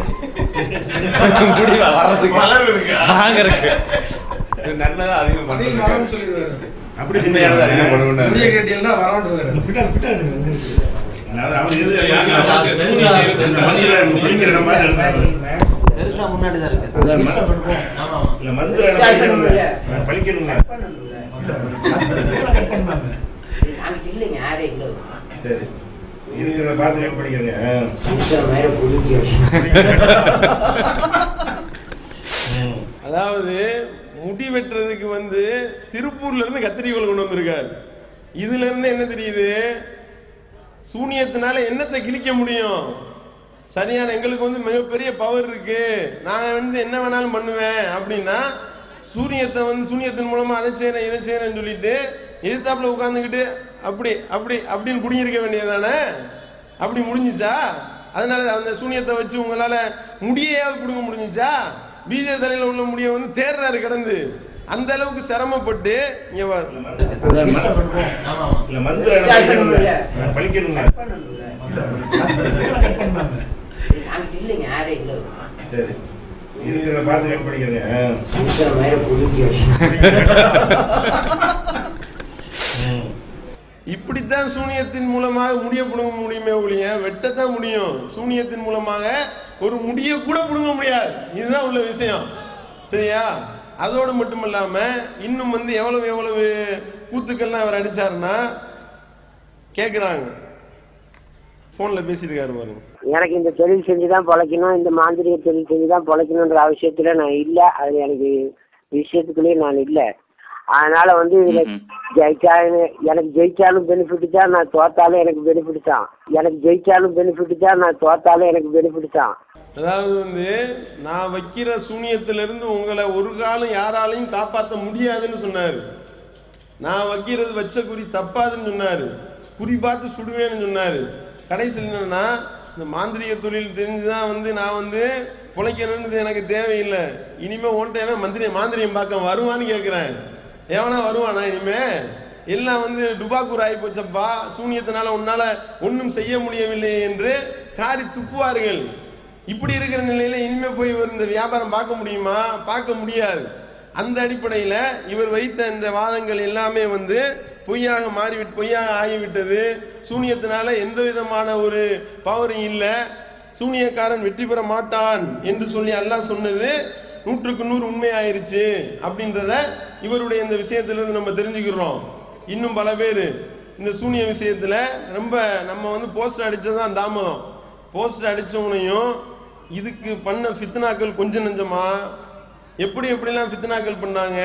அப்படி பெருசா முன்னாடி தான் இருக்கு. சரி, இருக்கிற பார்த்து படிக்கிறேங்க. அதாவது முடி வெட்டுறதுக்கு வந்து திருப்பூர்ல இருந்து கத்திரிக்கோள் கொண்டு வந்திருக்காரு. இதுல இருந்து என்ன தெரியுது? சூனியத்தினால என்னத்தை கிழிக்க முடியும்? சரியான எங்களுக்கு வந்து மிகப்பெரிய பவர் இருக்கு, நான் வந்து என்ன வேணாலும் பண்ணுவேன் அப்படின்னா சூனியத்தை வந்து சூனியத்தின் மூலமா அதை செய்யறேன் இதை செய்யறேன்னு சொல்லிட்டு எதிர்த்தாப்புல உட்கார்ந்துக்கிட்டு அப்படி அப்படி அப்படின்னு குடியிருக்க வேண்டியதானே? அப்படி முடிஞ்சுச்சா? அதனால அந்த சூனியத்தை வச்சு உங்களால முடியாவது பிடுங்க முடிஞ்சுச்சா? பிஜே தலையில உள்ள முடிய வந்து தேர்றாரு கிடந்து அந்த அளவுக்கு சிரமப்பட்டு இங்க இப்படித்தான் சூனியத்தின் மூலமாக முடிய புடுங்க முடியுமே ஒழிய வெட்டத்தான் முடியும். சூனியத்தின் மூலமாக ஒரு முடிய கூட புடுங்க முடியாது. இதுதான் உள்ள விஷயம். சரியா? அதோடு மட்டும் இல்லாம இன்னும் வந்து எவ்வளவு எவ்வளவு கூத்துக்கள்லாம் அவர் அடிச்சாருன்னா கேக்குறாங்க. போன்ல பேசிருக்காரு பாருங்க. எனக்கு இந்த தொழில் செஞ்சுதான் பொழைக்கணும், இந்த மாந்திரிக தொழில் செஞ்சுதான் பொழைக்கணுன்ற அவசியத்துல நான் இல்ல. அது எனக்கு விஷயத்துக்குள்ளேயே நான் இல்ல. அதனால வந்து இதுல எனக்கு ஜெயிச்சாலும் பெனிஃபிட் தான், நான் தோத்தாலும் எனக்கு பெனிஃபிட் தான். எனக்கு ஜெயிச்சாலும் பெனிஃபிட் தான், நான் தோத்தாலும் எனக்கு பெனிஃபிட் தான். அதாவது வந்து நான் வைக்கிற சூனியத்திலிருந்து உங்களை ஒரு காலம் யாராலையும் காப்பாற்ற முடியாதுன்னு சொன்னாரு. நான் வைக்கிறது வச்ச குறி தப்பாதுன்னு சொன்னாரு. குறி பார்த்து சுடுவேன்னு சொன்னாரு. கடைசியில் என்னன்னா இந்த மாந்திரிக தொழில் தெரிஞ்சுதான் வந்து நான் வந்து பொழைக்கணும்னு எனக்கு தேவையில்லை. இனிமே ஓன்ட்டேன் மாந்திரியம் பார்க்க வருவான்னு கேட்கிறேன். எவனா வருவானா? இனிமே எல்லாம் வந்து டுபாக்கூர் ஆகி போச்சப்பா, சூனியத்தினால உன்னால ஒன்றும் செய்ய முடியவில்லை என்று காரி துப்புவார்கள். இப்படி இருக்கிற நிலையில இனிமே போய் இவர் இந்த வியாபாரம் பார்க்க முடியுமா? பார்க்க முடியாது. அந்த அடிப்படையில இவர் வைத்த இந்த வாதங்கள் எல்லாமே வந்து பொய்யாக ஆகிவிட்டது. சூனியத்தினால எந்த விதமான ஒரு பவரும் இல்லை, சூனியக்காரன் வெற்றி பெற மாட்டான் என்று சொல்லி அல்லாஹ் சொன்னது 100க்கு 100 உண்மையாயிருச்சு அப்படின்றத இவருடைய இந்த விஷயத்திலிருந்து நம்ம தெரிஞ்சுக்கிறோம். இன்னும் பல பேர் இந்த சூனிய விஷயத்துல ரொம்ப நம்ம வந்து போஸ்டர் அடிச்சதான் தாமதம். போஸ்டர் அடிச்சவனையும் இதுக்கு பண்ண ஃபித்னாக்கள் கொஞ்சம் நெஞ்சமா எப்படிலாம் ஃபித்னாக்கள் பண்ணாங்க.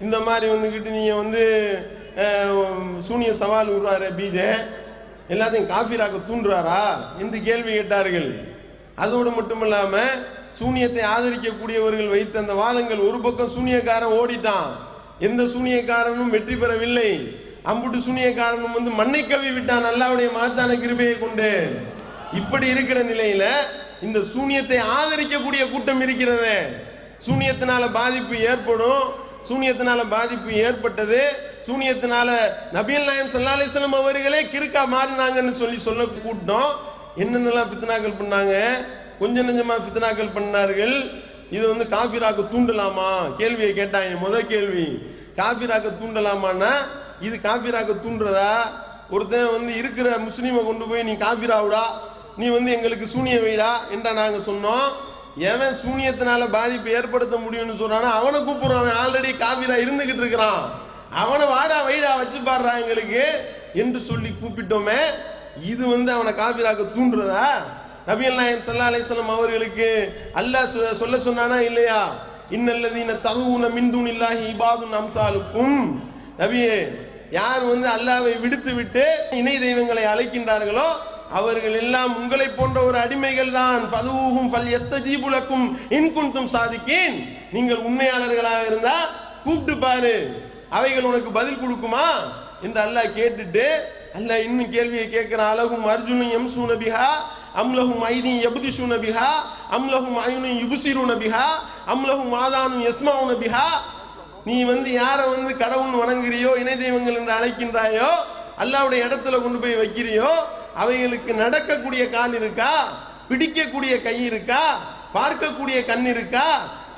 இந்த மாதிரி வந்துக்கிட்டு நீங்க வந்து சூனிய சவால் விடுறாரு பிஜே, எல்லாத்தையும் காஃபிராக்க தூண்டுறாரா என்று கேள்வி கேட்டார்கள். அதோடு மட்டுமில்லாம சூனியத்தை ஆதரிக்கக்கூடியவர்கள் வைத்த அந்த வாதங்கள், ஒரு பக்கம் சூனியக்காரன் ஓடிட்டான், எந்த சூனியக்காரனும் வெற்றி பெறவில்லை, அம்புட்டு சூனியக்காரனும் வந்து மண்ணை கவி விட்டான் அல்லாஹ்வுடைய மகத்தான கிருபையை கொண்டு. இப்படி இருக்கிற நிலையில இந்த சூனியத்தை ஆதரிக்கக்கூடிய கூட்டம் இருக்கிறது. சூனியத்தினால பாதிப்பு ஏற்படும், சூனியத்தினால பாதிப்பு ஏற்பட்டது, சூனியத்தினால நபிகள் நாயகம் ஸல்லல்லாஹு அலைஹி வஸல்லம் அவர்களே கிறுக்கா மாறினாங்கன்னு சொல்ல கூட்டம் என்னென்னலாம் ஃபித்னாக்கள் பண்ணாங்க. கொஞ்சம் நெஞ்சமா ஃபித்னாக்கள் பண்ணார்கள். இது வந்து காஃபிராக்க தூண்டலாமா கேள்வியை கேட்டாங்க. முதல் கேள்வி, காஃபிராக்க தூண்டலாமான்னா இது காஃபிராக்க தூண்டுறதா? ஒருத்தன் வந்து இருக்கிற முஸ்லீமை கொண்டு போய் நீ காஃபிராவுடா, நீ வந்து எங்களுக்கு சூனிய வைடா என்றா நாங்க சொன்னோம். எவன் சூனியத்தினால பாதிப்பு ஏற்படுத்த முடியும்னு சொன்னானா அவனை கூப்பிடுறான். ஆல்ரெடி காஃபிரா இருந்துகிட்டு இருக்கிறான், அவனை வாடா வைடா வச்சு பாடுறான் எங்களுக்கு என்று சொல்லி கூப்பிட்டோமே. இது வந்து அவனை காஃபிராக்க தூண்டுறதா? நபிகள் நாயகம் ஸல்லல்லாஹு அலைஹி வஸல்லம் அவர்களுக்கு அல்லாஹ் சொல்ல சொன்னானா இல்லையா? இன்னல்லதீன தகுன மின் தூனில்லாஹி இபாதுன் அம்சாலுக்கும். நபியே, யார் வந்து அல்லாஹ்வை விடுத்து விட்டு இணை தெய்வங்களை அழைக்கின்றார்களோ அவர்கள் எல்லாம் உங்களை போன்ற ஒரு அடிமைகள் தான். ஃபதூஹும் ஃபல்யஸ்தஜீபு லக்கும் இன் குன்தும் சாதிகீன். நீங்கள் உண்மையாளர்களாக இருந்தா கூப்பிட்டு பாரு, அவைகள் உனக்கு பதில் கொடுக்குமா என்று அல்லாஹ் கேட்டுட்டு அல்லாஹ் இன்னும் கேள்வியை கேட்கிறான். அலஹும் அர்ஜுனும் யம்சூன பிஹா அம்லஹும் ஐதி யப்திஷூன பிஹா அம்லஹும் அயுனும் யுப்சிரூன பிஹா அம்லஹும் ஆதானும் யஸ்மஊன பிஹா. நீ வந்து யாரை வந்து கடவுள் வணங்குறியோ, இணை தெய்வங்கள் என்று அழைக்கின்றாயோ, அல்லாஹ்வுடைய இடத்துல கொண்டு போய் வைக்கிறியோ, அவைகளுக்கு நடக்கக்கூடிய கால் இருக்கா, பிடிக்கக்கூடிய கை இருக்கா, பார்க்கக்கூடிய கண் இருக்கா,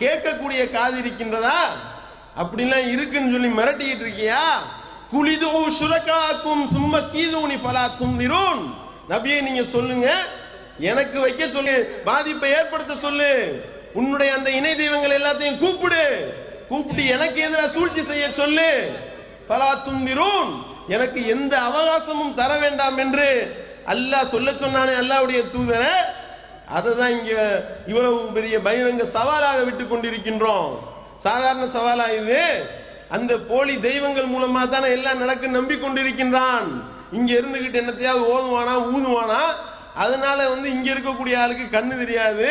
கேட்கக்கூடிய காது இருக்கின்றதா? அப்படிலாம் இருக்குன்னு சொல்லி மிரட்டிக்கிட்டு இருக்கியா? குலிது சுரகாக்கும் சும்ம கீதூனி ஃபலா தும்திரூன். நபியே நீங்க சொல்லுங்க, எனக்கு வைக்க சொல்லு, பாதிப்பை ஏற்படுத்த சொல்லு, உன்னுடைய அந்த இணை தெய்வங்கள் எல்லாத்தையும் கூப்பிட்டு எனக்கு எதிராக சூழ்ச்சி செய்ய சொல்லு. ஃபலா தும்திரூன், எனக்கு எந்த அவகாசமும் தர வேண்டாம் என்று அல்லாஹ் சொல்ல சொன்னானே அல்லாஹ்வுடைய தூதரை. அதை தான் இங்க இவ்வளவு பெரிய பகிரங்க சவாலாக விட்டு கொண்டிருக்கின்றோம். சாதாரண சவாலா இது? அந்த போலி தெய்வங்கள் மூலமா தானே எல்லாம் நடக்க நம்பிக்கொண்டிருக்கின்றான். இங்க இருந்துகிட்டு என்னத்தையாவது ஓதுவானா ஊதுவானா. அதனால இங்க இருக்கக்கூடிய ஆளுக்கு கண்ணு தெரியாது,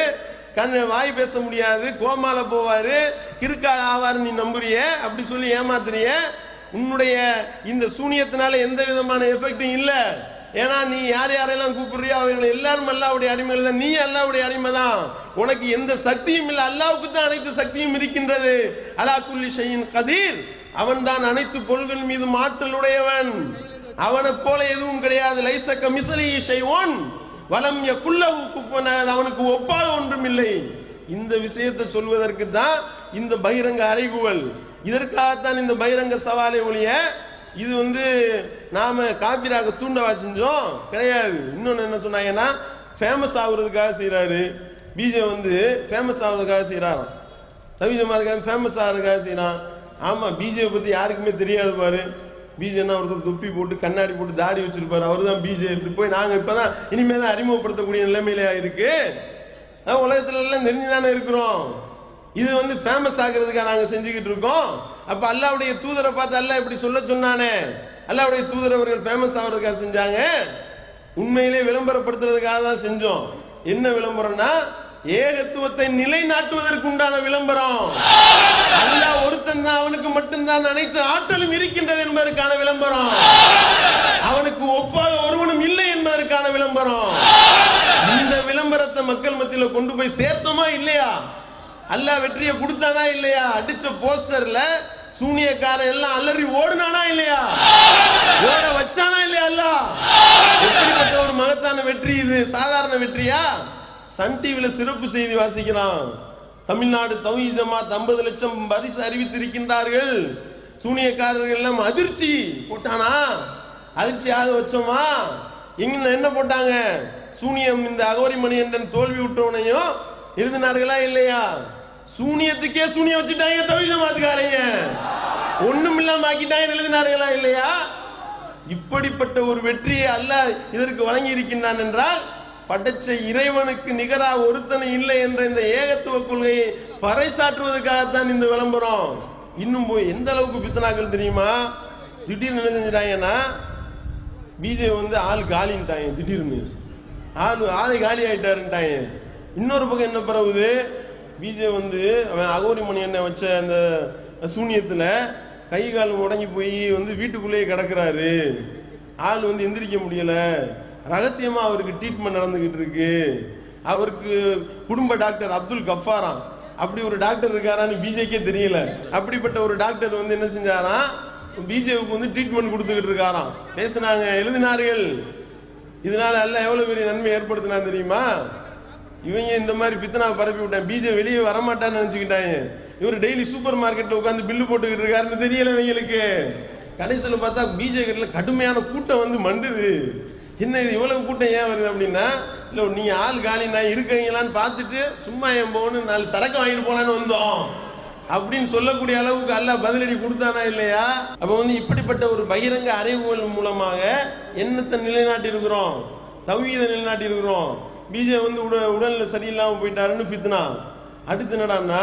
கண்ணு வாய் பேச முடியாது, கோமால போவாரு, கிறுக்கா ஆவாரு. நீ நம்புறிய, அப்படி சொல்லி ஏமாத்துறிய. உன்னுடைய இந்த சூனியத்தினால எந்த விதமான எஃபெக்டும் இல்ல. ஏன்னா நீ யார் யாரெல்லாம் கூப்பிடுறியோ அவர்கள் எல்லாரும் அல்லாஹ்வுடைய அடிமைகள் தான். நீ அல்லாஹ்வுடைய அடிமை தான். உனக்கு எந்த சக்தியும் இல்லை, அல்லாஹ்வுக்கு தான் அனைத்து சக்தியும் இருக்கின்றது. அலா குல்லி ஷைஇன் கதீர், அவன் தான் அனைத்து பொருள்கள் மீது ஆற்றலுடையவன். அவனை போல எதுவும் கிடையாது. லைஸ கமிஸ்லிஹி ஷைஉன் வலம் யகுல்லஹு குஃபுவன் அஹத், அவனுக்கு ஒப்பாக ஒன்றும் இல்லை. இந்த விஷயத்தை சொல்வதற்கு தான் இந்த பகிரங்க அறைகூவல். இதற்காகத்தான் இந்த பகிரங்க சவாலை ஒழிய இது நாம காபிராக தூண்டவா செஞ்சோம் கிடையாது. இன்னொன்னு என்ன சொன்னாங்கன்னா, ஃபேமஸ் ஆகுறதுக்காக செய்யறாரு பிஜே. ஃபேமஸ் ஆகுறதுக்காக செய்யறாராம். தவி ஜமாத்துக்காக ஃபேமஸ் ஆகிறதுக்காக செய்யறான். ஆமா, பிஜே பத்தி யாருக்குமே தெரியாது பாரு. பிஜேன்னா ஒருத்தர் தொப்பி போட்டு கண்ணாடி போட்டு தாடி வச்சிருப்பாரு, அவரு தான் பிஜே. இப்படி போய் நாங்க இப்பதான் இனிமே தான் அறிமுகப்படுத்தக்கூடிய நிலைமையில இருக்கு. உலகத்துல எல்லாம் தெரிஞ்சுதானே இருக்கிறோம். இது ஃபேமஸ் ஆகிறதுக்காக நாங்க செஞ்சுக்கிட்டு இருக்கோம். அப்ப அல்லாஹ்வுடைய தூதரை பார்த்து அல்லாஹ் இப்படி சொல்ல சொன்னானே, அல்லாஹ்வுடைய தூதர் அவர்கள் ஃபேமஸ் ஆகிறதுக்காக செஞ்சாங்க. உண்மையிலே விளம்பரப்படுத்துறதுக்காக தான் செஞ்சோம். என்ன விளம்பரம்னா, ஏகத்துவத்தை நிலைநாட்டுவதற்கு உண்டான விளம்பரம். அல்லாஹ் ஒருத்தன் தான், அவனுக்கு மட்டும்தான் அனைத்து ஆற்றலும் இருக்கின்றது என்பதற்கான விளம்பரம். அவனுக்கு ஒப்பாக ஒருவனும் இல்லை என்பதற்கான விளம்பரம். இந்த விளம்பரத்தை மக்கள் மத்தியில கொண்டு போய் சேர்த்தோமா இல்லையா? அல்லாஹ் வெற்றியை கொடுத்தானா இல்லையா? அடிச்ச போஸ்டர்ல சூனியக்காரன் எல்லாம் அலறி ஓடுனானா இல்லையா? ஓட வச்சானா இல்லையா? அல்லாஹ் எப்படிப்பட்ட ஒரு மகத்தான வெற்றி இது! சாதாரண வெற்றியா? சன் டிவில சிறப்பு செய்தி வாசிக்கிறான். தமிழ்நாடு தௌஹீத் ஜமாத் 50 லட்சம் பரிசு அறிவித்திருக்கின்றார்கள். சூனியக்காரர்கள் எல்லாம் அதிர்ச்சி போட்டானா? அதிர்ச்சியாக வச்சோமா? என்ன போட்டாங்க? சூனியம் இந்த அகோரி மணிகண்டன் தோல்வி விட்டவனையும் எழுதினார்களா இல்லையா? சூனியத்துக்கே சூனியம் வச்சுட்டாங்க தௌஹீத் ஜமாத்துக்காரங்க. ஒண்ணும் இல்லாம ஆக்கிட்டாங்க, எழுதினார்களா இல்லையா? இப்படிப்பட்ட ஒரு வெற்றியை அல்லாஹ் இதற்கு வழங்கி இருக்கின்றான் என்றால், படைச்ச இறைவனுக்கு நிகரா ஒருத்தனை இல்லை என்ற இந்த ஏகத்துவ கொள்கையை பறைசாற்றுவதற்காகத்தான் இந்த விளம்பரம். இன்னும் போய் எந்த அளவுக்கு பித்தனாக்கள் தெரியுமா? திடீர்னு என்ன செஞ்சிட்டாங்கன்னா, பிஜே ஆள் காலின்ட்டாங்க. திடீர்னு ஆளு காலி ஆயிட்டாருன்ட்டாங்க. இன்னொரு பக்கம் என்ன பரவுது? பிஜே அவன் அகோரி மணி என்ன வச்ச அந்த சூனியத்துல கை கால் முடங்கி போய் வீட்டுக்குள்ளேயே கிடக்குறாரு. ஆள் எந்திரிக்க முடியல. ரகசியமா அவருக்கு ட்ரீட்மெண்ட் நடந்துகிட்டு இருக்கு. அவருக்கு குடும்ப டாக்டர் அப்துல் கஃபாராம், அப்படி ஒரு டாக்டர் இருக்காரான்னு பிஜேக்கே தெரியல. அப்படிப்பட்ட ஒரு டாக்டர் என்ன செஞ்சாரா, பிஜேவுக்கு ட்ரீட்மெண்ட் கொடுத்துக்கிட்டு இருக்காராம். பேசினாங்க, எழுதினார்கள். இதனால எல்லாம் எவ்வளவு பெரிய நன்மை ஏற்படுத்தினா தெரியுமா? இவங்க இந்த மாதிரி பித்தனா பரப்பி விட்டாங்க. பிஜே வெளியே வரமாட்டான்னு நினைச்சுக்கிட்டாங்க. இவர் டெய்லி சூப்பர் மார்க்கெட்ல உட்காந்து பில்லு போட்டுக்கிட்டு இருக்காருன்னு தெரியல இவங்களுக்கு. கடைசியில் பார்த்தா பிஜே கிட்ட கடுமையான கூட்டம் மண்டுது. என்ன இது இவ்வளவு கூட்டம் ஏன் வருது அப்படின்னா, இல்ல நீங்க ஆள் காலி நான் இருக்கீங்களான்னு பார்த்துட்டு சும்மா என் போகணும் 4 சரக்கு வாங்கிட்டு போனான்னு வந்தோம் அப்படின்னு சொல்லக்கூடிய அளவுக்கு அல்லாஹ் பதிலடி கொடுத்தானா இல்லையா? அப்ப இப்படிப்பட்ட ஒரு பகிரங்க அறிவுகள் மூலமாக என்னத்தை நிலைநாட்டி இருக்கிறோம்? தௌஹீதை நிலைநாட்டி இருக்கிறோம். பிஜே உடல்ல சரியில்லாம போயிட்டாருன்னு ஃபித்னா. அடுத்து என்னடான்னா,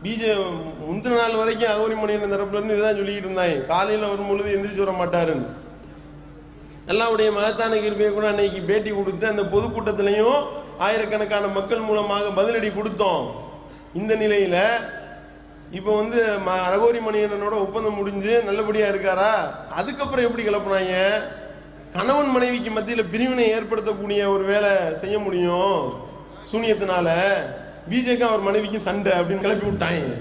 பிஜே முந்தின நாள் வரைக்கும் அகோரி மணியன் தரப்புல இருந்து இதுதான் சொல்லிட்டு இருந்தாங்க. காலையில வரும் பொழுது எந்திரிச்சு வர மாட்டாருன்னு. அல்லாஹ்வுடைய மகத்தான கிருபையை கூட அன்னைக்கு பேட்டி கொடுத்து அந்த பொதுக்கூட்டத்திலையும் ஆயிரக்கணக்கான மக்கள் மூலமாக பதிலடி கொடுத்தோம். இந்த நிலையில இப்ப அகோரி மணியனோட ஒப்பந்தம் முடிஞ்சு நல்லபடியா இருக்காரா? அதுக்கப்புறம் எப்படி கிளப்புனாங்க? கணவன் மனைவிக்கு மத்தியில பிரிவினை ஏற்படுத்தக்கூடிய ஒரு வேலை செய்ய முடியும் சூனியத்தினால. பிஜேக்கு அவர் மனைவிக்கு சண்டை அப்படின்னு கிளப்பி விட்டாங்க.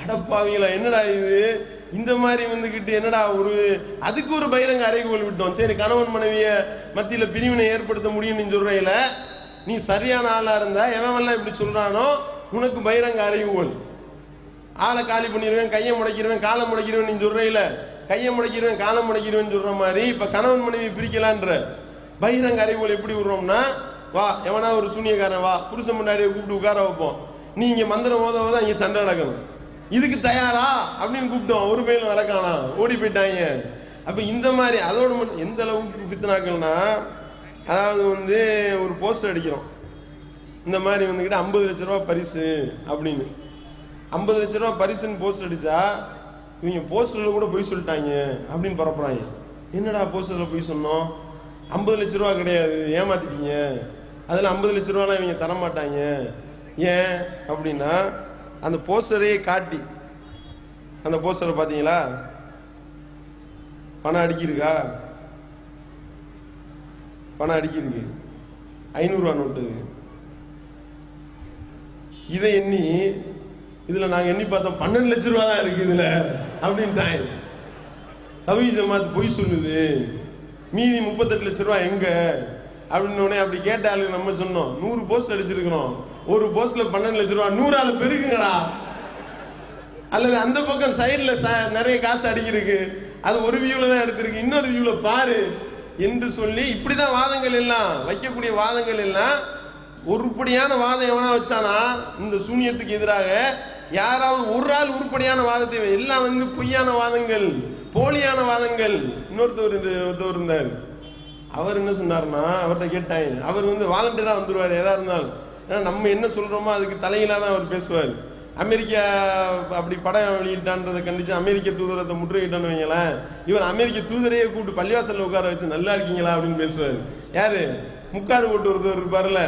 அடப்பாவிகளா, என்னடா இது? இந்த மாதிரி என்னடா ஒரு அதுக்கு ஒரு பகிரங்க அறைகூவல் விட்டோம். சரி, கணவன் மனைவிய மத்தியில பிரிவினை ஏற்படுத்த முடியும்னு சொல்றீல, நீ சரியான ஆளா இருந்தா எவன்லாம் இப்படி சொல்றானோ உனக்கு பகிரங்க அறைகூவல். ஆளை காலி பண்ணிடுவேன், கையை முடக்கிடுவேன், காலை முடக்கிடுவேன் நீ சொல்றீல, கையை முடக்கிடுவேன் காலை முடக்கிடுவேன் சொல்ற மாதிரி இப்ப கணவன் மனைவி பிரிக்கலான்ற பகிரங்க அறைகூவல் எப்படி விடுறோம்னா, வா எவனா ஒரு சூனியக்காரன் வா, புருஷன் முன்னாடியே கூப்பிட்டு உட்கார வைப்போம், நீ இங்க மந்திரம் ஓததான் இங்க சண்டை நடக்கணும், இதுக்கு தயாரா அப்படின்னு கூப்பிட்டோம். ஒரு பையன் வரக்கானா, ஓடி போயிட்டாங்க. அப்ப இந்த மாதிரி அதோட எந்த அளவுக்கு பித்தனாக்கள்னா, அதாவது ஒரு போஸ்டர் அடிக்கிறோம், இந்த மாதிரி 50 லட்ச ரூபா பரிசு அப்படின்னு. 50 லட்ச ரூபா பரிசுன்னு போஸ்டர் அடிச்சா இவங்க போஸ்டர்ல கூட போய் சொல்லிட்டாங்க அப்படின்னு பரப்புறாங்க. என்னடா போஸ்டர்ல போய் சொன்னோம், 50 லட்ச ரூபா கிடையாது, ஏமாத்திட்டீங்க, அதில் 50 லட்ச ரூபாலாம் இவங்க தரமாட்டாங்க. ஏன் அப்படின்னா அந்த போஸ்டரையே காட்டி, அந்த போஸ்டரை பார்த்தீங்களா, பணம் அடிக்கிருக்கா, பணம் அடிக்கிருக்கு, 500 ரூபா நோட்டு. இதை எண்ணி இதுல நாங்க எண்ணி பார்த்தோம் 12 லட்ச ரூபா தான் இருக்கு இதுல அப்படின்ட்டாங்க. தௌஹீத் ஜமாத் பொய் சொல்லுது, மீதி 38 லட்ச ரூபா எங்க அப்படின்னு அப்படி கேட்டாலும் நம்ம சொன்னோம் 100 போஸ்ட் அடிச்சிருக்கிறோம், ஒரு போஸ்ட்ல 12 லட்ச ரூபா, 100 பெருக்குங்கடா. அல்லது அந்த பக்கம் சைடுல நிறைய காசு அடிக்கிருக்கு, அது ஒரு வியூல தான் எடுத்திருக்கு, இன்னொரு வியூல பாரு என்று சொல்லி இப்படிதான் வாதங்கள் எல்லாம் வைக்கக்கூடிய வாதங்கள் எல்லாம். உருப்படியான வாதம் எவனா வச்சானா இந்த சூனியத்துக்கு எதிராக யாராவது ஒரு ஆள் உருப்படியான வாதத்தை, எல்லாம் பொய்யான வாதங்கள், போலியான வாதங்கள். ஒருத்தவர் இருந்தார், அவர் என்ன சொன்னார்னா, அவர்கிட்ட கேட்டாங்க, அவர் வாலண்டியரா வந்துருவாரு எதா இருந்தாலும், ஏன்னா நம்ம என்ன சொல்றோமோ அதுக்கு தலையிலா தான் அவர் பேசுவார். அமெரிக்கா அப்படி படம் வெளியிட்டான்றதை கண்டிச்சு அமெரிக்க தூதரத்தை முற்றுகையிட்டான்னு வைங்களேன், இவர் அமெரிக்க தூதரையே கூப்பிட்டு பள்ளிவாசல்ல உட்கார வச்சு நல்லா இருக்கீங்களா அப்படின்னு பேசுவார். யாரு, முக்காடு போட்டு ஒருத்தர் இருப்பாருல,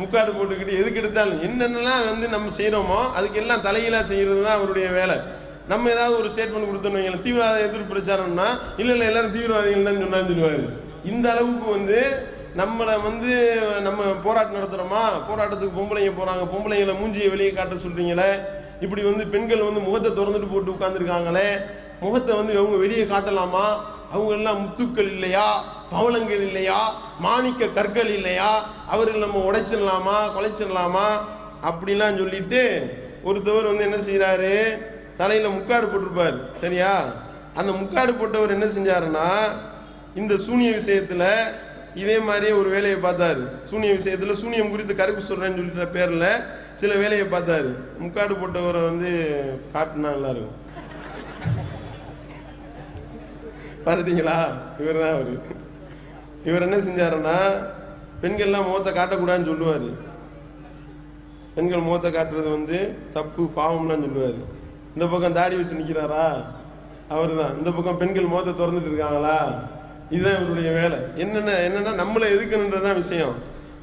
முக்காடு போட்டுக்கிட்டு எதுக்கு எடுத்தாலும் என்னென்னலாம் நம்ம செய்யறோமோ அதுக்கு எல்லாம் தலையிலா செய்யறது தான் அவருடைய வேலை. நம்ம ஏதாவது ஒரு ஸ்டேட்மெண்ட் கொடுத்தோன்னு வைங்களேன், தீவிரவாத எதிர்ப்பு பிரச்சாரம்னா இல்ல எல்லாரும் தீவிரவாதிகள் தான் சொன்னான்னு சொல்லுவாரு. இந்த அளவுக்கு நம்மளை நம்ம போராட்டம் நடத்துறோமா, போராட்டத்துக்கு பொம்பளைங்க போறாங்க, பொம்பளைங்களை மூஞ்சியை வெளியே காட்ட சொல்றீங்களே, இப்படி பெண்கள் முகத்தை திறந்துட்டு போட்டு உட்கார்ந்துருக்காங்களே, முகத்தை அவங்க வெளியே காட்டலாமா, அவங்க எல்லாம் முத்துக்கள் இல்லையா, பவளங்கள் இல்லையா, மாணிக்க கற்கள் இல்லையா, அவர்கள் நம்ம உடைச்சிடலாமா, கொலைச்சிடலாமா அப்படிலாம் சொல்லிட்டு ஒருத்தவர் என்ன செய்யறாரு, தலையில முக்காடு போட்டிருப்பாரு. சரியா, அந்த முக்காடு போட்டவர் என்ன செஞ்சாருன்னா, இந்த சூனிய விஷயத்துல இதே மாதிரியே ஒரு வேலையை பார்த்தாரு. சூனிய விஷயத்துல சூனியம் குறித்து கருப்பு சொல்றேன்னு சொல்லிட்ட பேர்ல சில வேலையை பார்த்தாரு. முக்காடு போட்டவரை காட்டினா நல்லா இருக்கும். பார்த்தீங்களா, இவர் தான் அவரு. இவர் என்ன செஞ்சாருன்னா, பெண்கள்லாம் முகத்தை காட்டக்கூடாதுன்னு சொல்லுவாரு. பெண்கள் முகத்தை காட்டுறது தப்பு, பாவம்லாம் சொல்லுவாரு. இந்த பக்கம் தாடி வச்சு நிக்கிறாரா, அவரு தான். இந்த பக்கம் பெண்கள் முகத்தை திறந்துட்டு இருக்காங்களா, இதுதான் இவருடைய வேலை. என்னன்னா நம்மளை எதுக்கணுன்றதுதான் விஷயம்.